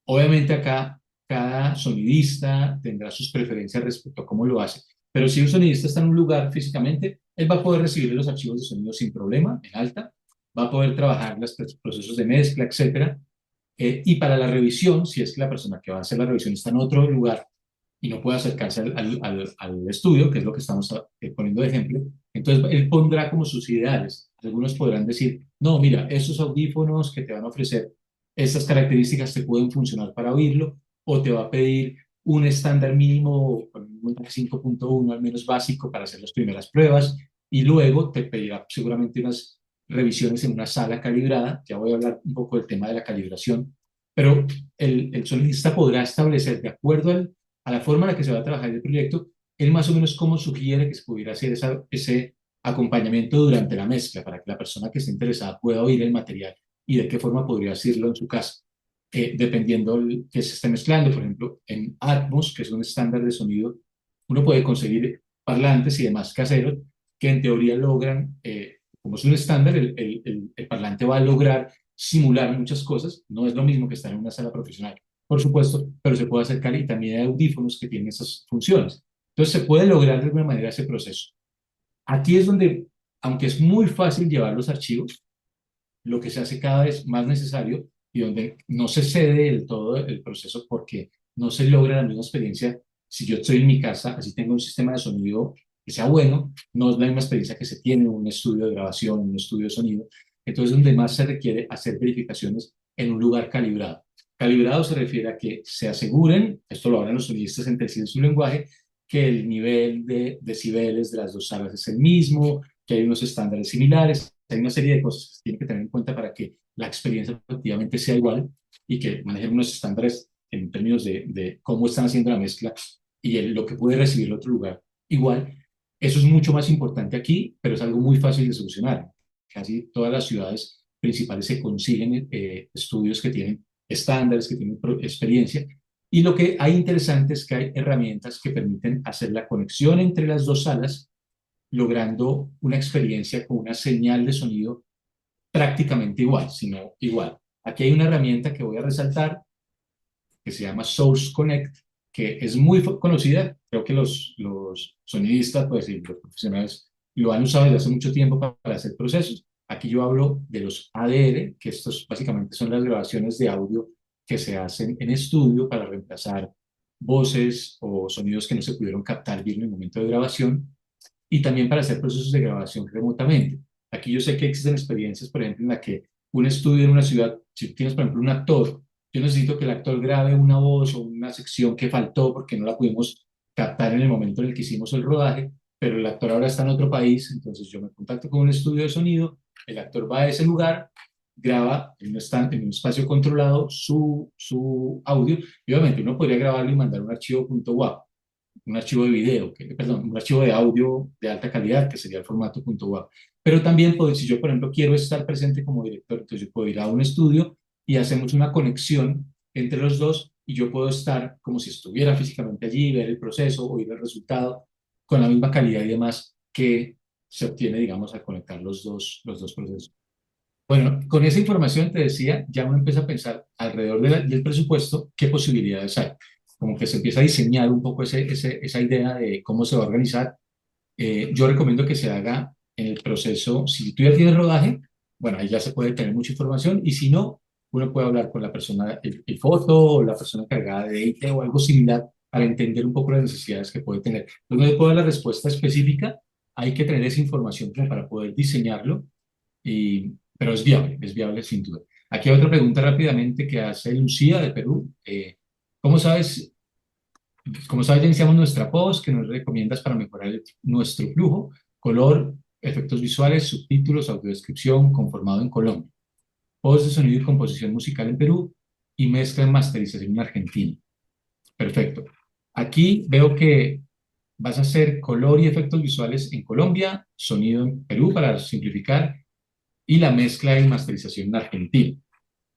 Obviamente acá cada sonidista tendrá sus preferencias respecto a cómo lo hace, pero si un sonidista está en un lugar físicamente, él va a poder recibir los archivos de sonido sin problema, en alta, va a poder trabajar los procesos de mezcla, etcétera. Y para la revisión, si es que la persona que va a hacer la revisión está en otro lugar y no puede acercarse al estudio, que es lo que estamos poniendo de ejemplo, entonces él pondrá como sus ideales. Algunos podrán decir, no, mira, estos audífonos que te van a ofrecer estas características te pueden funcionar para oírlo, o te va a pedir un estándar mínimo, con un montaje 5.1 al menos básico para hacer las primeras pruebas, y luego te pedirá seguramente unas revisiones en una sala calibrada. Ya voy a hablar un poco del tema de la calibración, pero el sonidista podrá establecer de acuerdo a la forma en la que se va a trabajar el proyecto, él más o menos cómo sugiere que se pudiera hacer ese acompañamiento durante la mezcla para que la persona que esté interesada pueda oír el material y de qué forma podría hacerlo en su casa, dependiendo que se esté mezclando. Por ejemplo, en Atmos, que es un estándar de sonido, uno puede conseguir parlantes y demás caseros que en teoría logran, como es un estándar, el parlante va a lograr simular muchas cosas, no es lo mismo que estar en una sala profesional por supuesto, pero se puede acercar y también hay audífonos que tienen esas funciones. Entonces se puede lograr de alguna manera ese proceso. Aquí es donde, aunque es muy fácil llevar los archivos, lo que se hace cada vez más necesario y donde no se cede del todo el proceso porque no se logra la misma experiencia. Si yo estoy en mi casa, así tengo un sistema de sonido que sea bueno, no es la misma experiencia que se tiene en un estudio de grabación, en un estudio de sonido. Entonces, donde más se requiere hacer verificaciones en un lugar calibrado. Calibrado se refiere a que se aseguren, esto lo hablan los sonidistas entre sí en su lenguaje, que el nivel de decibeles de las dos salas es el mismo, que hay unos estándares similares, hay una serie de cosas que se tienen que tener en cuenta para que la experiencia efectivamente sea igual y que manejen unos estándares en términos de cómo están haciendo la mezcla y lo que puede recibir el otro lugar igual. Eso es mucho más importante aquí, pero es algo muy fácil de solucionar. Casi todas las ciudades principales se consiguen estudios que tienen estándares, que tienen experiencia. Y lo que hay interesante es que hay herramientas que permiten hacer la conexión entre las dos salas, logrando una experiencia con una señal de sonido prácticamente igual, sino igual. Aquí hay una herramienta que voy a resaltar que se llama Source Connect, que es muy conocida. Creo que los sonidistas pues, y los profesionales lo han usado desde hace mucho tiempo para hacer procesos. Aquí yo hablo de los ADR, que estos básicamente son las grabaciones de audio que se hacen en estudio para reemplazar voces o sonidos que no se pudieron captar bien en el momento de grabación y también para hacer procesos de grabación remotamente. Aquí yo sé que existen experiencias, por ejemplo, en la que un estudio en una ciudad, si tienes, por ejemplo, un actor, yo necesito que el actor grabe una voz o una sección que faltó porque no la pudimos captar en el momento en el que hicimos el rodaje, pero el actor ahora está en otro país, entonces yo me contacto con un estudio de sonido, el actor va a ese lugar, graba en un espacio controlado su audio, y obviamente uno podría grabarlo y mandar un archivo .wav, un archivo de video, perdón, un archivo de audio de alta calidad, que sería el formato .wav. Pero también, si yo, por ejemplo, quiero estar presente como director, entonces yo puedo ir a un estudio y hacemos una conexión entre los dos y yo puedo estar como si estuviera físicamente allí, ver el proceso, oír el resultado, con la misma calidad y demás que se obtiene, digamos, al conectar los dos procesos. Bueno, con esa información te decía, ya uno empieza a pensar alrededor del presupuesto, qué posibilidades hay. Como que se empieza a diseñar un poco esa idea de cómo se va a organizar. Yo recomiendo que se haga en el proceso, si tú ya tienes rodaje, bueno, ahí ya se puede tener mucha información, y si no, uno puede hablar con la persona, el foto o la persona encargada de edite o algo similar para entender un poco las necesidades que puede tener. Entonces, no se puede dar la respuesta específica, hay que tener esa información como para poder diseñarlo pero es viable sin duda. Aquí hay otra pregunta rápidamente que hace Lucía de Perú. ¿Cómo sabes, cómo sabes, ya iniciamos nuestra post, que nos recomiendas para mejorar nuestro flujo, color, efectos visuales, subtítulos, audiodescripción, conformado en Colombia, post de sonido y composición musical en Perú y mezcla y masterización en Argentina? Perfecto. Aquí veo que vas a hacer color y efectos visuales en Colombia, sonido en Perú para simplificar, y la mezcla y masterización en Argentina.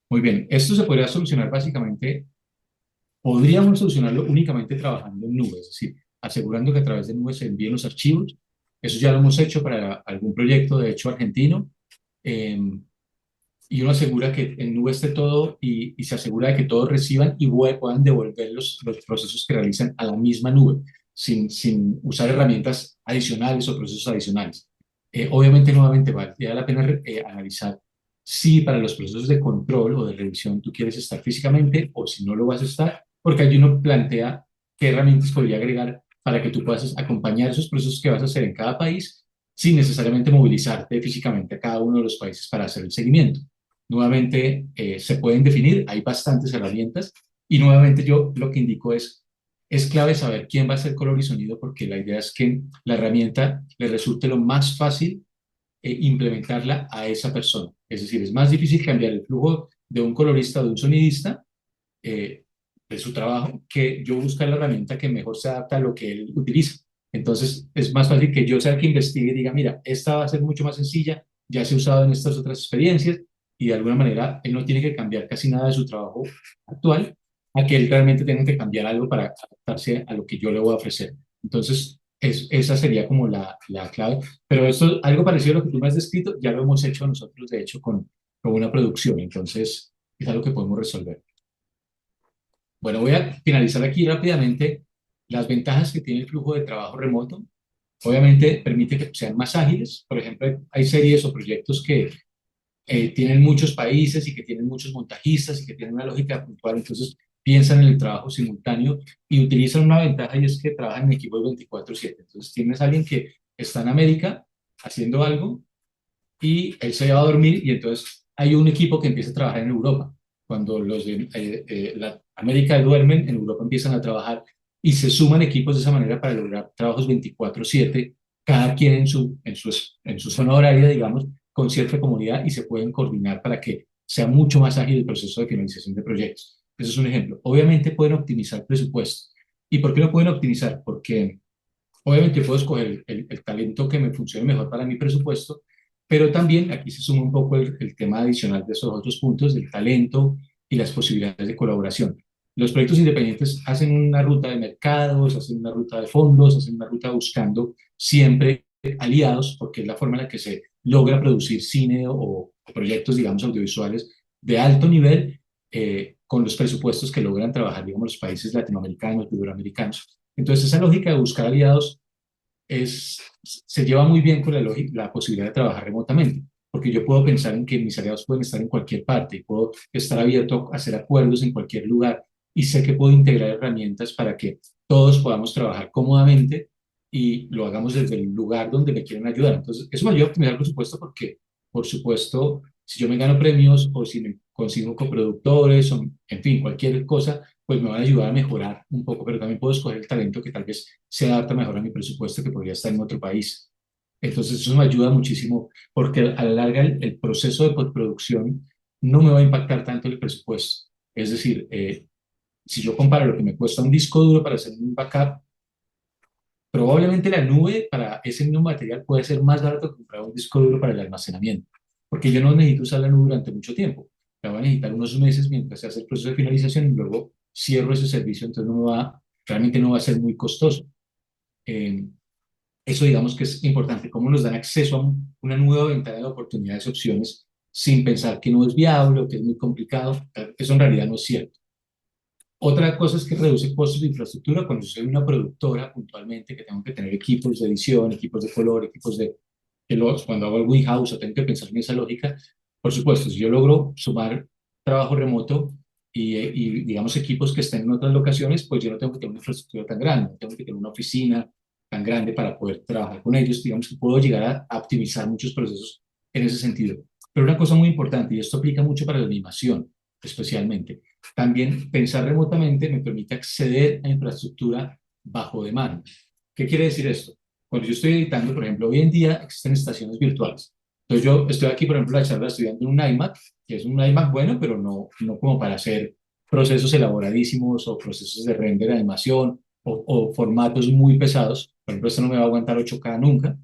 Muy bien, esto se podría solucionar básicamente, podríamos solucionarlo únicamente trabajando en nubes, es decir, asegurando que a través de nubes se envíen los archivos. Eso ya lo hemos hecho para algún proyecto, de hecho, argentino, eh, y uno asegura que en nube esté todo y se asegura de que todos reciban y puedan devolver los procesos que realizan a la misma nube, sin usar herramientas adicionales o procesos adicionales. Obviamente, nuevamente, vale la pena analizar si para los procesos de control o de revisión tú quieres estar físicamente o si no lo vas a estar, porque allí uno plantea qué herramientas podría agregar para que tú puedas acompañar esos procesos que vas a hacer en cada país sin necesariamente movilizarte físicamente a cada uno de los países para hacer el seguimiento. Nuevamente, se pueden definir, hay bastantes herramientas y nuevamente yo lo que indico es clave saber quién va a hacer color y sonido porque la idea es que la herramienta le resulte lo más fácil implementarla a esa persona. Es decir, es más difícil cambiar el flujo de un colorista o de un sonidista eh, de su trabajo que yo buscar la herramienta que mejor se adapta a lo que él utiliza. Entonces, es más fácil que yo sea el que investigue y diga, mira, esta va a ser mucho más sencilla, ya se ha usado en estas otras experiencias y de alguna manera él no tiene que cambiar casi nada de su trabajo actual a que él realmente tenga que cambiar algo para adaptarse a lo que yo le voy a ofrecer. Entonces, esa sería como la clave. Pero esto, algo parecido a lo que tú me has descrito, ya lo hemos hecho nosotros, de hecho, con una producción. Entonces, es algo que podemos resolver. Bueno, voy a finalizar aquí rápidamente Las ventajas que tiene el flujo de trabajo remoto, obviamente permite que sean más ágiles. Por ejemplo, hay series o proyectos que tienen muchos países y que tienen muchos montajistas y que tienen una lógica puntual, entonces piensan en el trabajo simultáneo y utilizan una ventaja y es que trabajan en equipos 24/7. Entonces tienes a alguien que está en América haciendo algo y él se va a dormir y entonces hay un equipo que empieza a trabajar en Europa. Cuando los de la América duermen, en Europa empiezan a trabajar y se suman equipos de esa manera para lograr trabajos 24/7, cada quien en su zona horaria, digamos, con cierta comodidad y se pueden coordinar para que sea mucho más ágil el proceso de finalización de proyectos. Ese es un ejemplo. Obviamente pueden optimizar presupuesto. ¿Y por qué lo pueden optimizar? Porque obviamente puedo escoger el talento que me funcione mejor para mi presupuesto, pero también aquí se suma un poco el tema adicional de esos otros puntos, del talento y las posibilidades de colaboración. Los proyectos independientes hacen una ruta de mercados, hacen una ruta de fondos, hacen una ruta buscando siempre aliados, porque es la forma en la que se logra producir cine o proyectos, digamos, audiovisuales de alto nivel con los presupuestos que logran trabajar, digamos, los países latinoamericanos, iberoamericanos. Entonces, esa lógica de buscar aliados se lleva muy bien con la posibilidad de trabajar remotamente, porque yo puedo pensar en que mis aliados pueden estar en cualquier parte y puedo estar abierto a hacer acuerdos en cualquier lugar y sé que puedo integrar herramientas para que todos podamos trabajar cómodamente y lo hagamos desde el lugar donde me quieren ayudar. Entonces, eso me ayuda a optimizar, por supuesto, porque, por supuesto, si yo me gano premios o si me consigo coproductores o, en fin, cualquier cosa, pues me van a ayudar a mejorar un poco, pero también puedo escoger el talento que tal vez se adapta mejor a mi presupuesto que podría estar en otro país. Entonces eso me ayuda muchísimo porque a la larga el proceso de postproducción no me va a impactar tanto el presupuesto. Es decir, si yo comparo lo que me cuesta un disco duro para hacer un backup, probablemente la nube para ese mismo material puede ser más barato que comprar un disco duro para el almacenamiento, porque yo no necesito usar la nube durante mucho tiempo. La voy a necesitar unos meses mientras se hace el proceso de finalización y luego cierro ese servicio, entonces realmente no va a ser muy costoso. Eh, Eso digamos que es importante, cómo nos dan acceso a una nueva ventana de oportunidades, opciones, sin pensar que no es viable o que es muy complicado. Eso en realidad no es cierto. Otra cosa es que reduce costos de infraestructura. Cuando yo soy una productora puntualmente, que tengo que tener equipos de edición, equipos de color, equipos cuando hago el in-house o tengo que pensar en esa lógica, por supuesto, si yo logro sumar trabajo remoto y digamos equipos que estén en otras locaciones, pues yo no tengo que tener una infraestructura tan grande, no tengo que tener una oficina tan grande para poder trabajar con ellos. Digamos que puedo llegar a optimizar muchos procesos en ese sentido. Pero una cosa muy importante, y esto aplica mucho para la animación, especialmente, también pensar remotamente me permite acceder a infraestructura bajo demanda. ¿Qué quiere decir esto? Cuando yo estoy editando, por ejemplo, hoy en día existen estaciones virtuales. Entonces yo estoy aquí, por ejemplo, la charla estudiando en un iMac, que es un iMac bueno, pero no como para hacer procesos elaboradísimos o procesos de render de animación o formatos muy pesados. Por ejemplo, esto no me va a aguantar 8K nunca.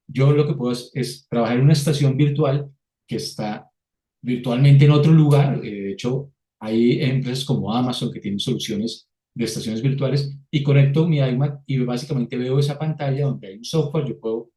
Yo lo que puedo es trabajar en una estación virtual que está virtualmente en otro lugar. De hecho, hay empresas como Amazon que tienen soluciones de estaciones virtuales y conecto mi iMac y básicamente veo esa pantalla donde hay un software. Yo puedo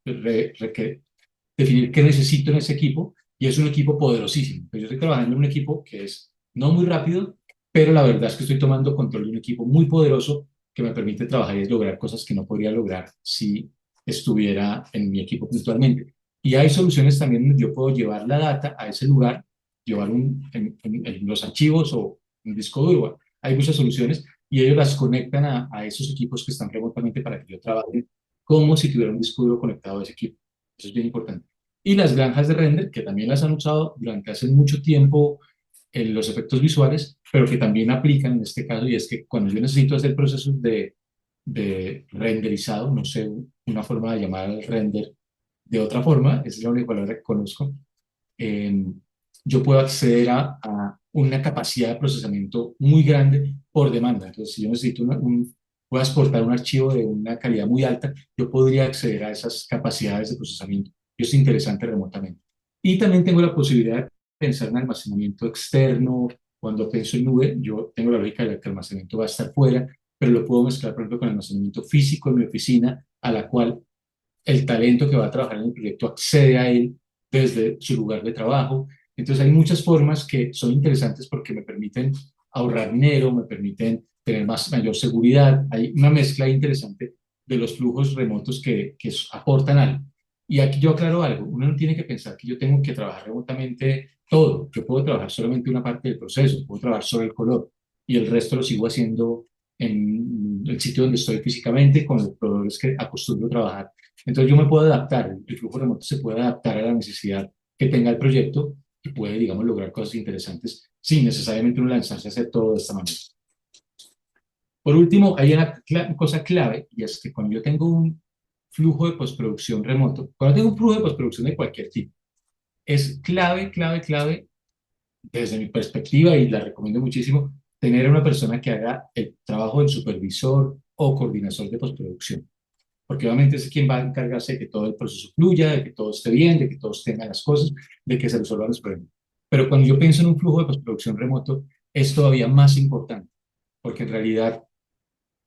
definir qué necesito en ese equipo y es un equipo poderosísimo. Pues yo estoy trabajando en un equipo que es no muy rápido, pero la verdad es que estoy tomando control de un equipo muy poderoso que me permite trabajar y lograr cosas que no podría lograr si estuviera en mi equipo puntualmente. Y hay soluciones también donde yo puedo llevar la data a ese lugar, llevar en los archivos o un disco duro. Hay muchas soluciones y ellos las conectan a esos equipos que están remotamente para que yo trabaje como si tuviera un disco duro conectado a ese equipo. Eso es bien importante. Y las granjas de render, que también las han usado durante hace mucho tiempo en los efectos visuales, pero que también aplican en este caso, y es que cuando yo necesito hacer procesos de renderizado, no sé, una forma de llamar al render de otra forma, esa es la única palabra que conozco, eh, yo puedo acceder a una capacidad de procesamiento muy grande por demanda. Entonces, si yo necesito voy a exportar un archivo de una calidad muy alta, yo podría acceder a esas capacidades de procesamiento. Y eso es interesante remotamente. Y también tengo la posibilidad de pensar en almacenamiento externo. Cuando pienso en nube, yo tengo la lógica de que el almacenamiento va a estar fuera, pero lo puedo mezclar, por ejemplo, con el almacenamiento físico en mi oficina, a la cual el talento que va a trabajar en el proyecto accede a él desde su lugar de trabajo. Entonces hay muchas formas que son interesantes porque me permiten ahorrar dinero, me permiten tener mayor seguridad. Hay una mezcla interesante de los flujos remotos que aportan algo. Y aquí yo aclaro algo, uno no tiene que pensar que yo tengo que trabajar remotamente todo, yo puedo trabajar solamente una parte del proceso, puedo trabajar solo el color y el resto lo sigo haciendo en el sitio donde estoy físicamente con los proveedores que acostumbro a trabajar. Entonces yo me puedo adaptar, el flujo remoto se puede adaptar a la necesidad que tenga el proyecto y puede, digamos, lograr cosas interesantes sin necesariamente uno lanzarse a hacer todo de esta manera. Por último, hay una cosa clave y es que cuando yo tengo un flujo de postproducción remoto, cuando tengo un flujo de postproducción de cualquier tipo, es clave, clave, clave, desde mi perspectiva, y la recomiendo muchísimo, tener a una persona que haga el trabajo del supervisor o coordinador de postproducción, porque obviamente es quien va a encargarse de que todo el proceso fluya, de que todo esté bien, de que todos tengan las cosas, de que se resuelvan los problemas. Pero cuando yo pienso en un flujo de postproducción remoto, es todavía más importante, porque en realidad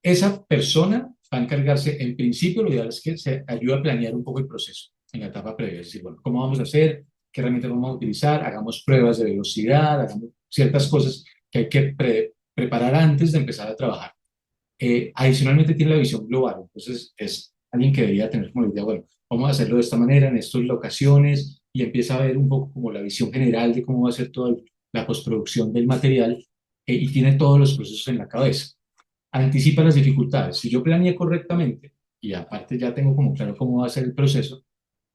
esa persona va a encargarse, en principio, lo ideal es que se ayude a planear un poco el proceso en la etapa previa. Es decir, bueno, ¿cómo vamos a hacer? ¿Qué herramientas vamos a utilizar? Hagamos pruebas de velocidad, hagamos ciertas cosas que hay que preparar antes de empezar a trabajar. Adicionalmente tiene la visión global, entonces es alguien que debería tener como la idea, bueno, vamos a hacerlo de esta manera, en estas locaciones, y empieza a ver un poco como la visión general de cómo va a ser toda la postproducción del material, y tiene todos los procesos en la cabeza. Anticipa las dificultades. Si yo planeé correctamente y aparte ya tengo como claro cómo va a ser el proceso,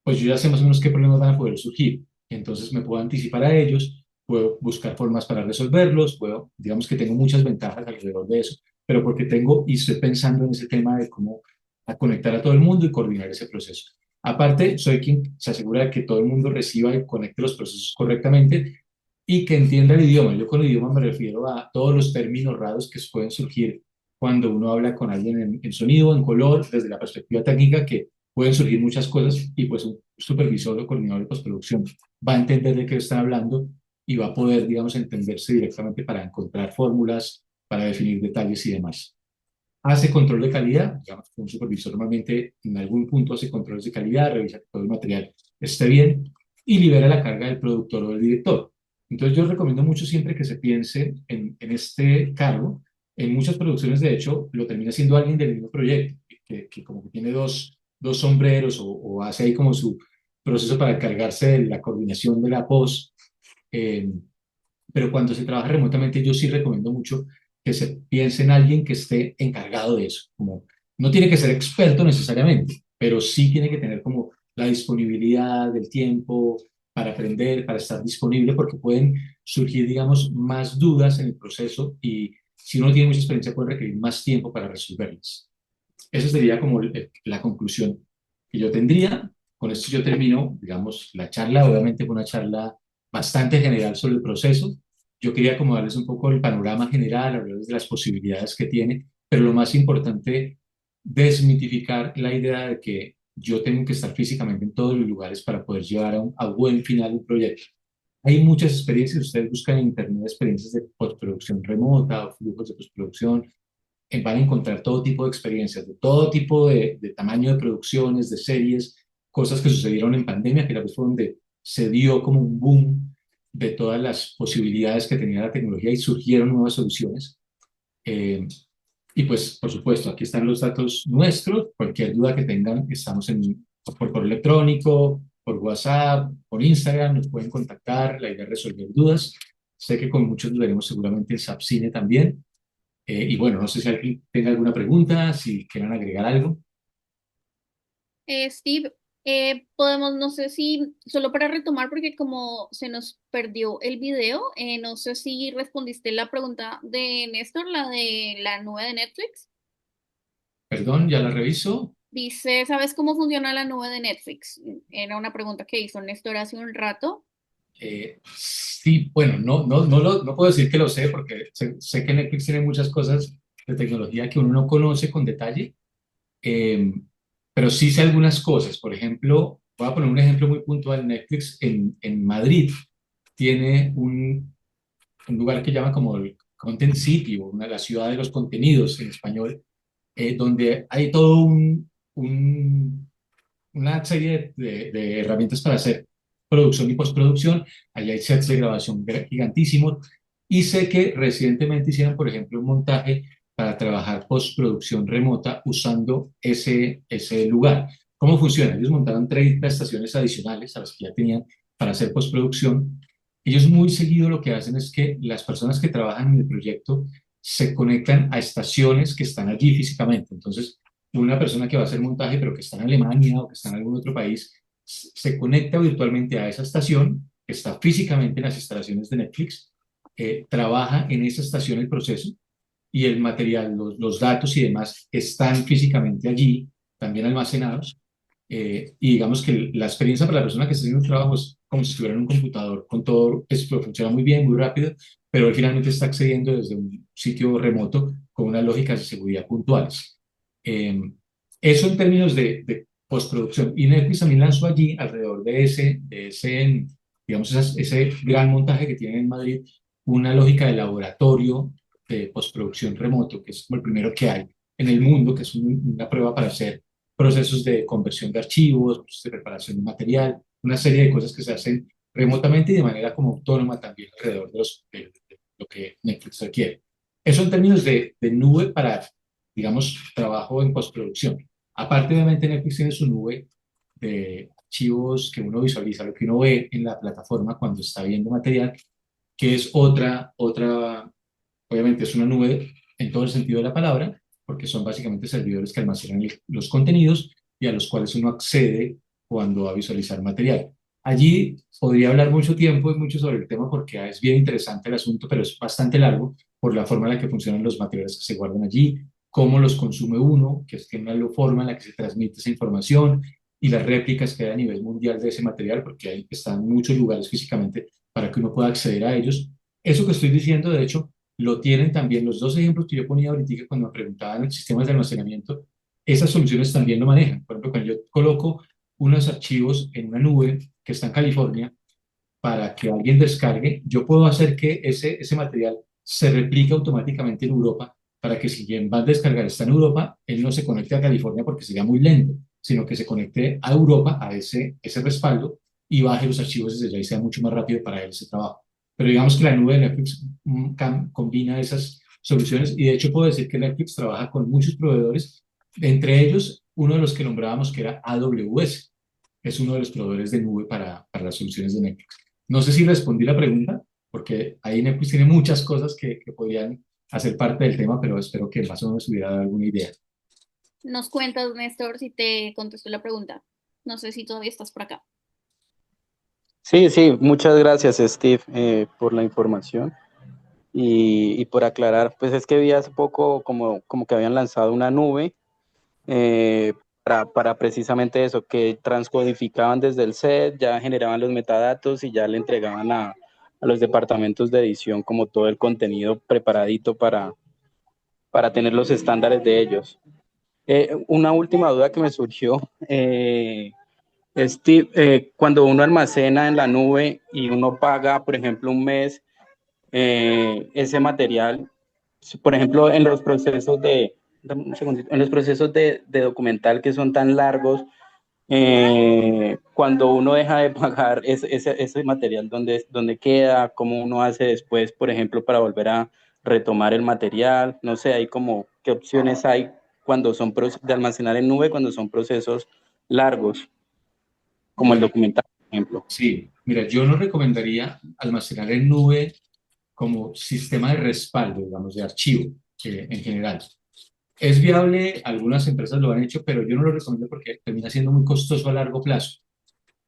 pues yo ya sé más o menos qué problemas van a poder surgir. Entonces me puedo anticipar a ellos, puedo buscar formas para resolverlos, puedo, digamos que tengo muchas ventajas alrededor de eso, pero porque tengo y estoy pensando en ese tema de cómo a conectar a todo el mundo y coordinar ese proceso. Aparte, soy quien se asegura de que todo el mundo reciba y conecte los procesos correctamente y que entienda el idioma. Yo con el idioma me refiero a todos los términos raros que pueden surgir cuando uno habla con alguien en sonido, en color, desde la perspectiva técnica, que pueden surgir muchas cosas y pues un supervisor o coordinador de postproducción va a entender de qué están hablando y va a poder, digamos, entenderse directamente para encontrar fórmulas, para definir detalles y demás. Hace control de calidad, digamos, un supervisor normalmente en algún punto hace controles de calidad, revisa que todo el material esté bien y libera la carga del productor o del director. Entonces yo recomiendo mucho siempre que se piense en este cargo. En muchas producciones, de hecho, lo termina siendo alguien del mismo proyecto, que como que tiene dos sombreros o hace ahí como su proceso para encargarse de la coordinación de la post. Eh, pero cuando se trabaja remotamente, yo sí recomiendo mucho que se piense en alguien que esté encargado de eso. Como, no tiene que ser experto necesariamente, pero sí tiene que tener como la disponibilidad del tiempo para aprender, para estar disponible, porque pueden surgir, digamos, más dudas en el proceso y si uno tiene mucha experiencia puede requerir más tiempo para resolverlas. Esa sería como la conclusión que yo tendría. Con esto yo termino, digamos, la charla. Obviamente fue una charla bastante general sobre el proceso. Yo quería como darles un poco el panorama general, hablarles de las posibilidades que tiene, pero lo más importante, desmitificar la idea de que yo tengo que estar físicamente en todos los lugares para poder llevar a buen final un proyecto. Hay muchas experiencias, ustedes buscan en internet experiencias de postproducción remota o flujos de postproducción, van a encontrar todo tipo de experiencias, de todo tipo de tamaño de producciones, de series, cosas que sucedieron en pandemia, que fue donde se dio como un boom de todas las posibilidades que tenía la tecnología y surgieron nuevas soluciones. Eh, y pues, por supuesto, aquí están los datos nuestros. Cualquier duda que tengan, estamos por correo electrónico, por WhatsApp, por Instagram, nos pueden contactar. La idea es resolver dudas. Sé que con muchos nos veremos seguramente en Sapcine también. Y bueno, no sé si alguien tenga alguna pregunta, si quieran agregar algo. Steve, podemos, no sé si, solo para retomar, porque como se nos perdió el video, no sé si respondiste la pregunta de Néstor, la de la nube de Netflix. Perdón, ya la reviso. Dice, ¿sabes cómo funciona la nube de Netflix? Era una pregunta que hizo Néstor hace un rato. Sí, bueno, no puedo decir que lo sé porque sé que Netflix tiene muchas cosas de tecnología que uno no conoce con detalle, eh, pero sí sé algunas cosas. Por ejemplo, voy a poner un ejemplo muy puntual. Netflix en Madrid tiene un lugar que llama como el Content City, o la ciudad de los contenidos en español, donde hay todo una serie de herramientas para hacer producción y postproducción. Allá hay sets de grabación gigantísimos. Y sé que recientemente hicieron, por ejemplo, un montaje para trabajar postproducción remota usando ese lugar. ¿Cómo funciona? Ellos montaron 30 estaciones adicionales a las que ya tenían para hacer postproducción. Ellos muy seguido lo que hacen es que las personas que trabajan en el proyecto se conectan a estaciones que están allí físicamente. Entonces, una persona que va a hacer montaje, pero que está en Alemania o que está en algún otro país, se conecta virtualmente a esa estación, que está físicamente en las instalaciones de Netflix, trabaja en esa estación el proceso y el material, los datos y demás están físicamente allí, también almacenados. Y digamos que la experiencia para la persona que está haciendo el trabajo es como si estuviera en un computador con todo, esto funciona muy bien, muy rápido, pero él finalmente está accediendo desde un sitio remoto con unas lógicas de seguridad puntuales. Eh, Eso en términos de postproducción. Y Netflix también lanzó allí, alrededor de ese digamos, ese gran montaje que tienen en Madrid, una lógica de laboratorio de postproducción remoto, que es como el primero que hay en el mundo, que es una prueba para hacer procesos de conversión de archivos, procesos de preparación de material, una serie de cosas que se hacen remotamente y de manera como autónoma también alrededor de lo que Netflix requiere. Eso en términos de nube para, digamos, trabajo en postproducción. Aparte, obviamente, Netflix tiene su nube de archivos que uno visualiza, lo que uno ve en la plataforma cuando está viendo material, que es obviamente es una nube en todo el sentido de la palabra, porque son básicamente servidores que almacenan los contenidos y a los cuales uno accede cuando va a visualizar material. Allí podría hablar mucho tiempo y mucho sobre el tema porque es bien interesante el asunto, pero es bastante largo por la forma en la que funcionan los materiales que se guardan allí, cómo los consume uno, que es que una forma en la que se transmite esa información y las réplicas que hay a nivel mundial de ese material, porque ahí están muchos lugares físicamente para que uno pueda acceder a ellos. Eso que estoy diciendo, de hecho, lo tienen también los dos ejemplos que yo ponía ahorita cuando me preguntaban en sistemas de almacenamiento, esas soluciones también lo manejan. Por ejemplo, cuando yo coloco unos archivos en una nube que está en California para que alguien descargue, yo puedo hacer que ese material se replique automáticamente en Europa para que si quien va a descargar está en Europa, él no se conecte a California porque sería muy lento, sino que se conecte a Europa, a ese respaldo, y baje los archivos desde allá y sea mucho más rápido para él ese trabajo. Pero digamos que la nube de Netflix combina esas soluciones y de hecho puedo decir que Netflix trabaja con muchos proveedores, entre ellos uno de los que nombrábamos que era AWS, es uno de los proveedores de nube para las soluciones de Netflix. No sé si respondí la pregunta, porque ahí Netflix tiene muchas cosas que podrían hacer parte del tema, pero espero que más o menos hubiera dado alguna idea. Nos cuentas, Néstor, si te contestó la pregunta. No sé si todavía estás por acá. Sí, sí, muchas gracias, Steve, por la información y por aclarar. Pues es que vi hace poco como que habían lanzado una nube eh, para precisamente eso, que transcodificaban desde el set, ya generaban los metadatos y ya le entregaban a los departamentos de edición como todo el contenido preparadito para tener los estándares de ellos. Una última duda que me surgió. Steve, cuando uno almacena en la nube y uno paga, por ejemplo, un mes, ese material, por ejemplo, en los procesos dame un segundito, en los procesos de documental que son tan largos, cuando uno deja de pagar ese material, ¿dónde queda? ¿Cómo uno hace después, por ejemplo, para volver a retomar el material? No sé, hay como, ¿qué opciones hay cuando son de almacenar en nube, cuando son procesos largos, como el Bueno, documental, por ejemplo? sí, mira, yo no recomendaría almacenar en nube como sistema de respaldo, digamos, de archivo en general. Es viable, algunas empresas lo han hecho, pero yo no lo recomiendo porque termina siendo muy costoso a largo plazo.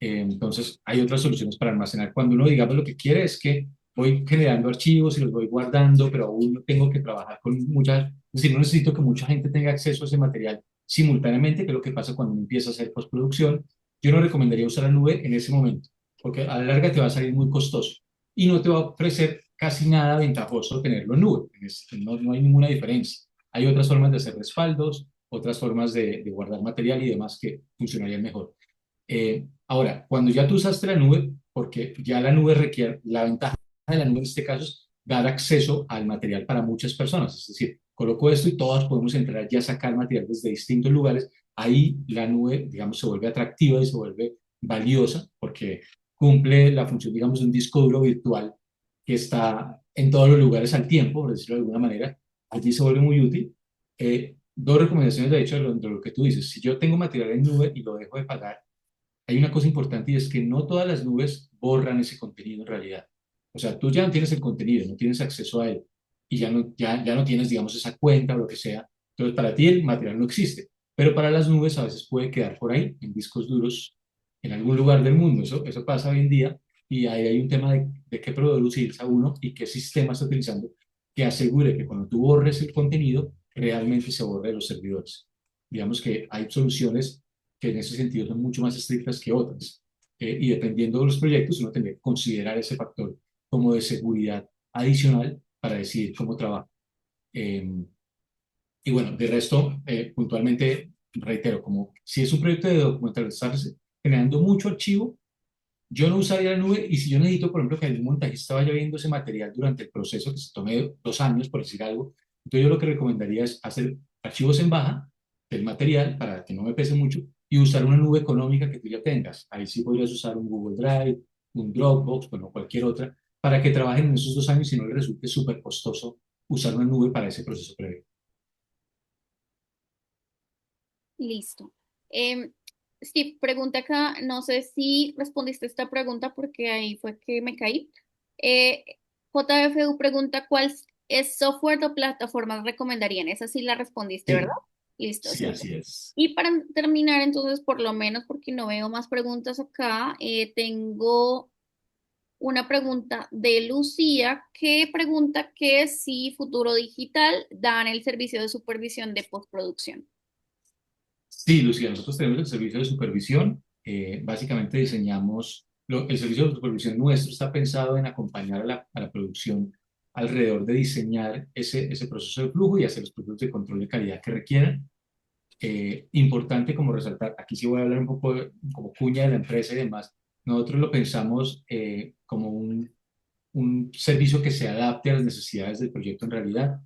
Entonces, hay otras soluciones para almacenar. Cuando uno, digamos, lo que quiere es que voy generando archivos y los voy guardando, pero aún no tengo que trabajar con muchas, es decir, no necesito que mucha gente tenga acceso a ese material simultáneamente, que es lo que pasa cuando uno empieza a hacer postproducción. Yo no recomendaría usar la nube en ese momento, porque a la larga te va a salir muy costoso y no te va a ofrecer casi nada ventajoso tenerlo en nube. No hay ninguna diferencia. Hay otras formas de hacer respaldos, otras formas de guardar material y demás que funcionarían mejor. Ahora, cuando ya tú usaste la nube, porque ya la nube requiere, la ventaja de la nube en este caso es dar acceso al material para muchas personas, es decir, coloco esto y todas podemos entrar ya a sacar material desde distintos lugares, ahí la nube, digamos, se vuelve atractiva y se vuelve valiosa porque cumple la función, digamos, de un disco duro virtual que está en todos los lugares al tiempo, por decirlo de alguna manera, allí se vuelve muy útil. Dos recomendaciones, de hecho, de lo que tú dices. Si yo tengo material en nube y lo dejo de pagar, hay una cosa importante y es que no todas las nubes borran ese contenido en realidad. O sea, tú ya no tienes el contenido, no tienes acceso a él y ya no tienes, digamos, esa cuenta o lo que sea. Entonces, para ti el material no existe, pero para las nubes a veces puede quedar por ahí, en discos duros, en algún lugar del mundo. Eso pasa hoy en día y ahí hay un tema de qué proveedor utiliza uno y qué sistema está utilizando que asegure que cuando tú borres el contenido, realmente se borre de los servidores. Digamos que hay soluciones que en ese sentido son mucho más estrictas que otras. Y dependiendo de los proyectos, uno tiene que considerar ese factor como de seguridad adicional para decidir cómo trabaja. Eh, y bueno, de resto, puntualmente, reitero, como si es un proyecto de documentalizarse, generando mucho archivo, yo no usaría la nube y si yo necesito, por ejemplo, que algún montajista vaya viendo ese material durante el proceso, que se tome 2 años, por decir algo, entonces yo lo que recomendaría es hacer archivos en baja del material para que no me pese mucho y usar una nube económica que tú ya tengas. Ahí sí podrías usar un Google Drive, un Dropbox, bueno, cualquier otra, para que trabajen en esos 2 años y no les resulte súper costoso usar una nube para ese proceso previo. Listo. Em, Steve, pregunta acá, no sé si respondiste esta pregunta porque ahí fue que me caí. Eh, JFU pregunta, ¿cuál es software o plataformas recomendarían? Esa sí la respondiste, ¿verdad? Sí, Listo, sí, súper. así es. Y para terminar, entonces, por lo menos, porque no veo más preguntas acá, tengo una pregunta de Lucía que pregunta que si Futuro Digital dan el servicio de supervisión de postproducción. Sí, Lucía, nosotros tenemos el servicio de supervisión. Básicamente diseñamos, el servicio de supervisión nuestro está pensado en acompañar a la producción alrededor de diseñar ese proceso de flujo y hacer los procesos de control de calidad que requieran. Importante como resaltar, aquí sí voy a hablar un poco como cuña de la empresa y demás. Nosotros lo pensamos como un servicio que se adapte a las necesidades del proyecto en realidad.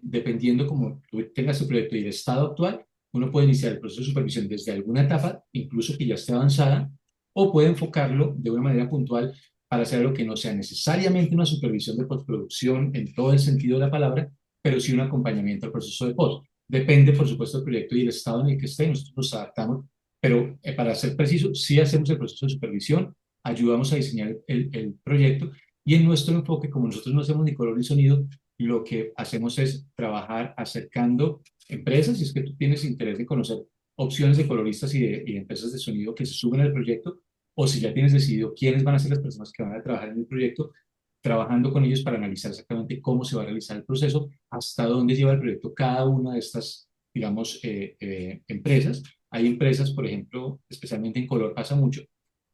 Dependiendo como tú tengas tu proyecto y el estado actual, uno puede iniciar el proceso de supervisión desde alguna etapa, incluso que ya esté avanzada, o puede enfocarlo de una manera puntual para hacer algo que no sea necesariamente una supervisión de postproducción en todo el sentido de la palabra, pero sí un acompañamiento al proceso de post. Depende, por supuesto, del proyecto y el estado en el que esté, nosotros nos adaptamos, pero para ser preciso, sí hacemos el proceso de supervisión, ayudamos a diseñar el proyecto y en nuestro enfoque, como nosotros no hacemos ni color ni sonido, lo que hacemos es trabajar acercando empresas, si es que tú tienes interés de conocer opciones de coloristas y de empresas de sonido que se suben al proyecto, o si ya tienes decidido quiénes van a ser las personas que van a trabajar en el proyecto, trabajando con ellos para analizar exactamente cómo se va a realizar el proceso, hasta dónde lleva el proyecto cada una de estas, digamos, empresas. Hay empresas, por ejemplo, especialmente en color pasa mucho,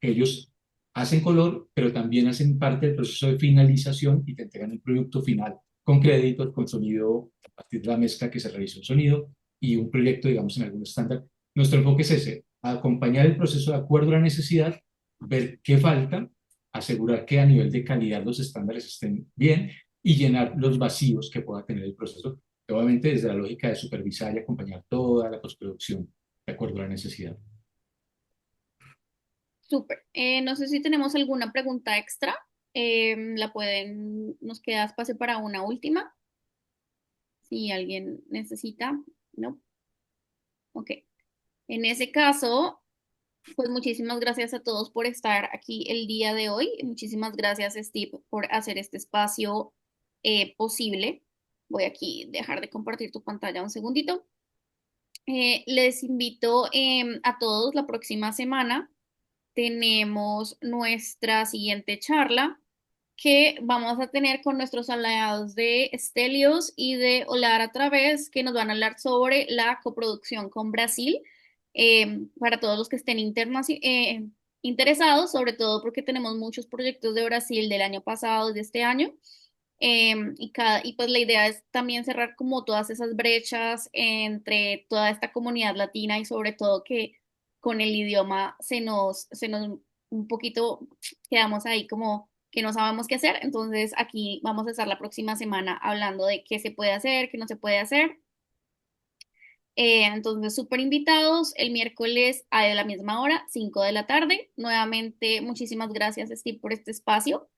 que ellos hacen color, pero también hacen parte del proceso de finalización y te entregan un producto final con créditos, con sonido, a partir de la mezcla que se realizó el sonido y un proyecto, digamos, en algún estándar. Nuestro enfoque es ese, acompañar el proceso de acuerdo a la necesidad, ver qué falta, asegurar que a nivel de calidad los estándares estén bien y llenar los vacíos que pueda tener el proceso, obviamente desde la lógica de supervisar y acompañar toda la postproducción de acuerdo a la necesidad. Súper. No sé si tenemos alguna pregunta extra. La pueden, nos queda espacio para una última. Si alguien necesita, ¿no? Ok. En ese caso, pues muchísimas gracias a todos por estar aquí el día de hoy. Muchísimas gracias, Steve, por hacer este espacio posible. Voy aquí a dejar de compartir tu pantalla un segundito. Les invito a todos la próxima semana. Tenemos nuestra siguiente charla que vamos a tener con nuestros aliados de Stelios y de Olar a través, que nos van a hablar sobre la coproducción con Brasil, para todos los que estén interesados, sobre todo porque tenemos muchos proyectos de Brasil del año pasado y de este año. Y pues la idea es también cerrar como todas esas brechas entre toda esta comunidad latina y sobre todo que con el idioma se nos un poquito quedamos ahí como que no sabemos qué hacer. Entonces aquí vamos a estar la próxima semana hablando de qué se puede hacer, qué no se puede hacer. Entonces, súper invitados el miércoles a la misma hora, 5 de la tarde. Nuevamente, muchísimas gracias, Steve, por este espacio.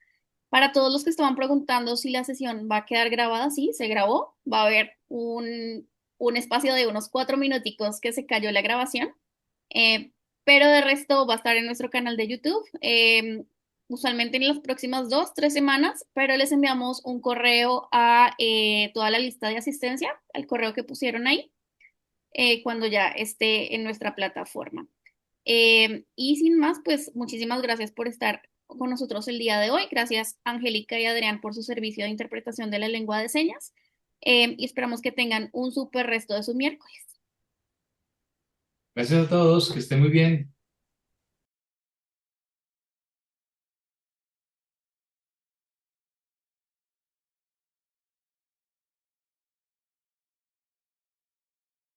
Para todos los que estaban preguntando si la sesión va a quedar grabada, sí, se grabó. Va a haber un espacio de unos 4 minuticos que se cayó la grabación, eh, pero de resto va a estar en nuestro canal de YouTube, usualmente en las próximas 2, 3 semanas, pero les enviamos un correo a toda la lista de asistencia, al correo que pusieron ahí, cuando ya esté en nuestra plataforma. Y sin más, pues muchísimas gracias por estar con nosotros el día de hoy. Gracias, Angélica y Adrián, por su servicio de interpretación de la lengua de señas. Y esperamos que tengan un súper resto de su miércoles. Gracias a todos, que estén muy bien.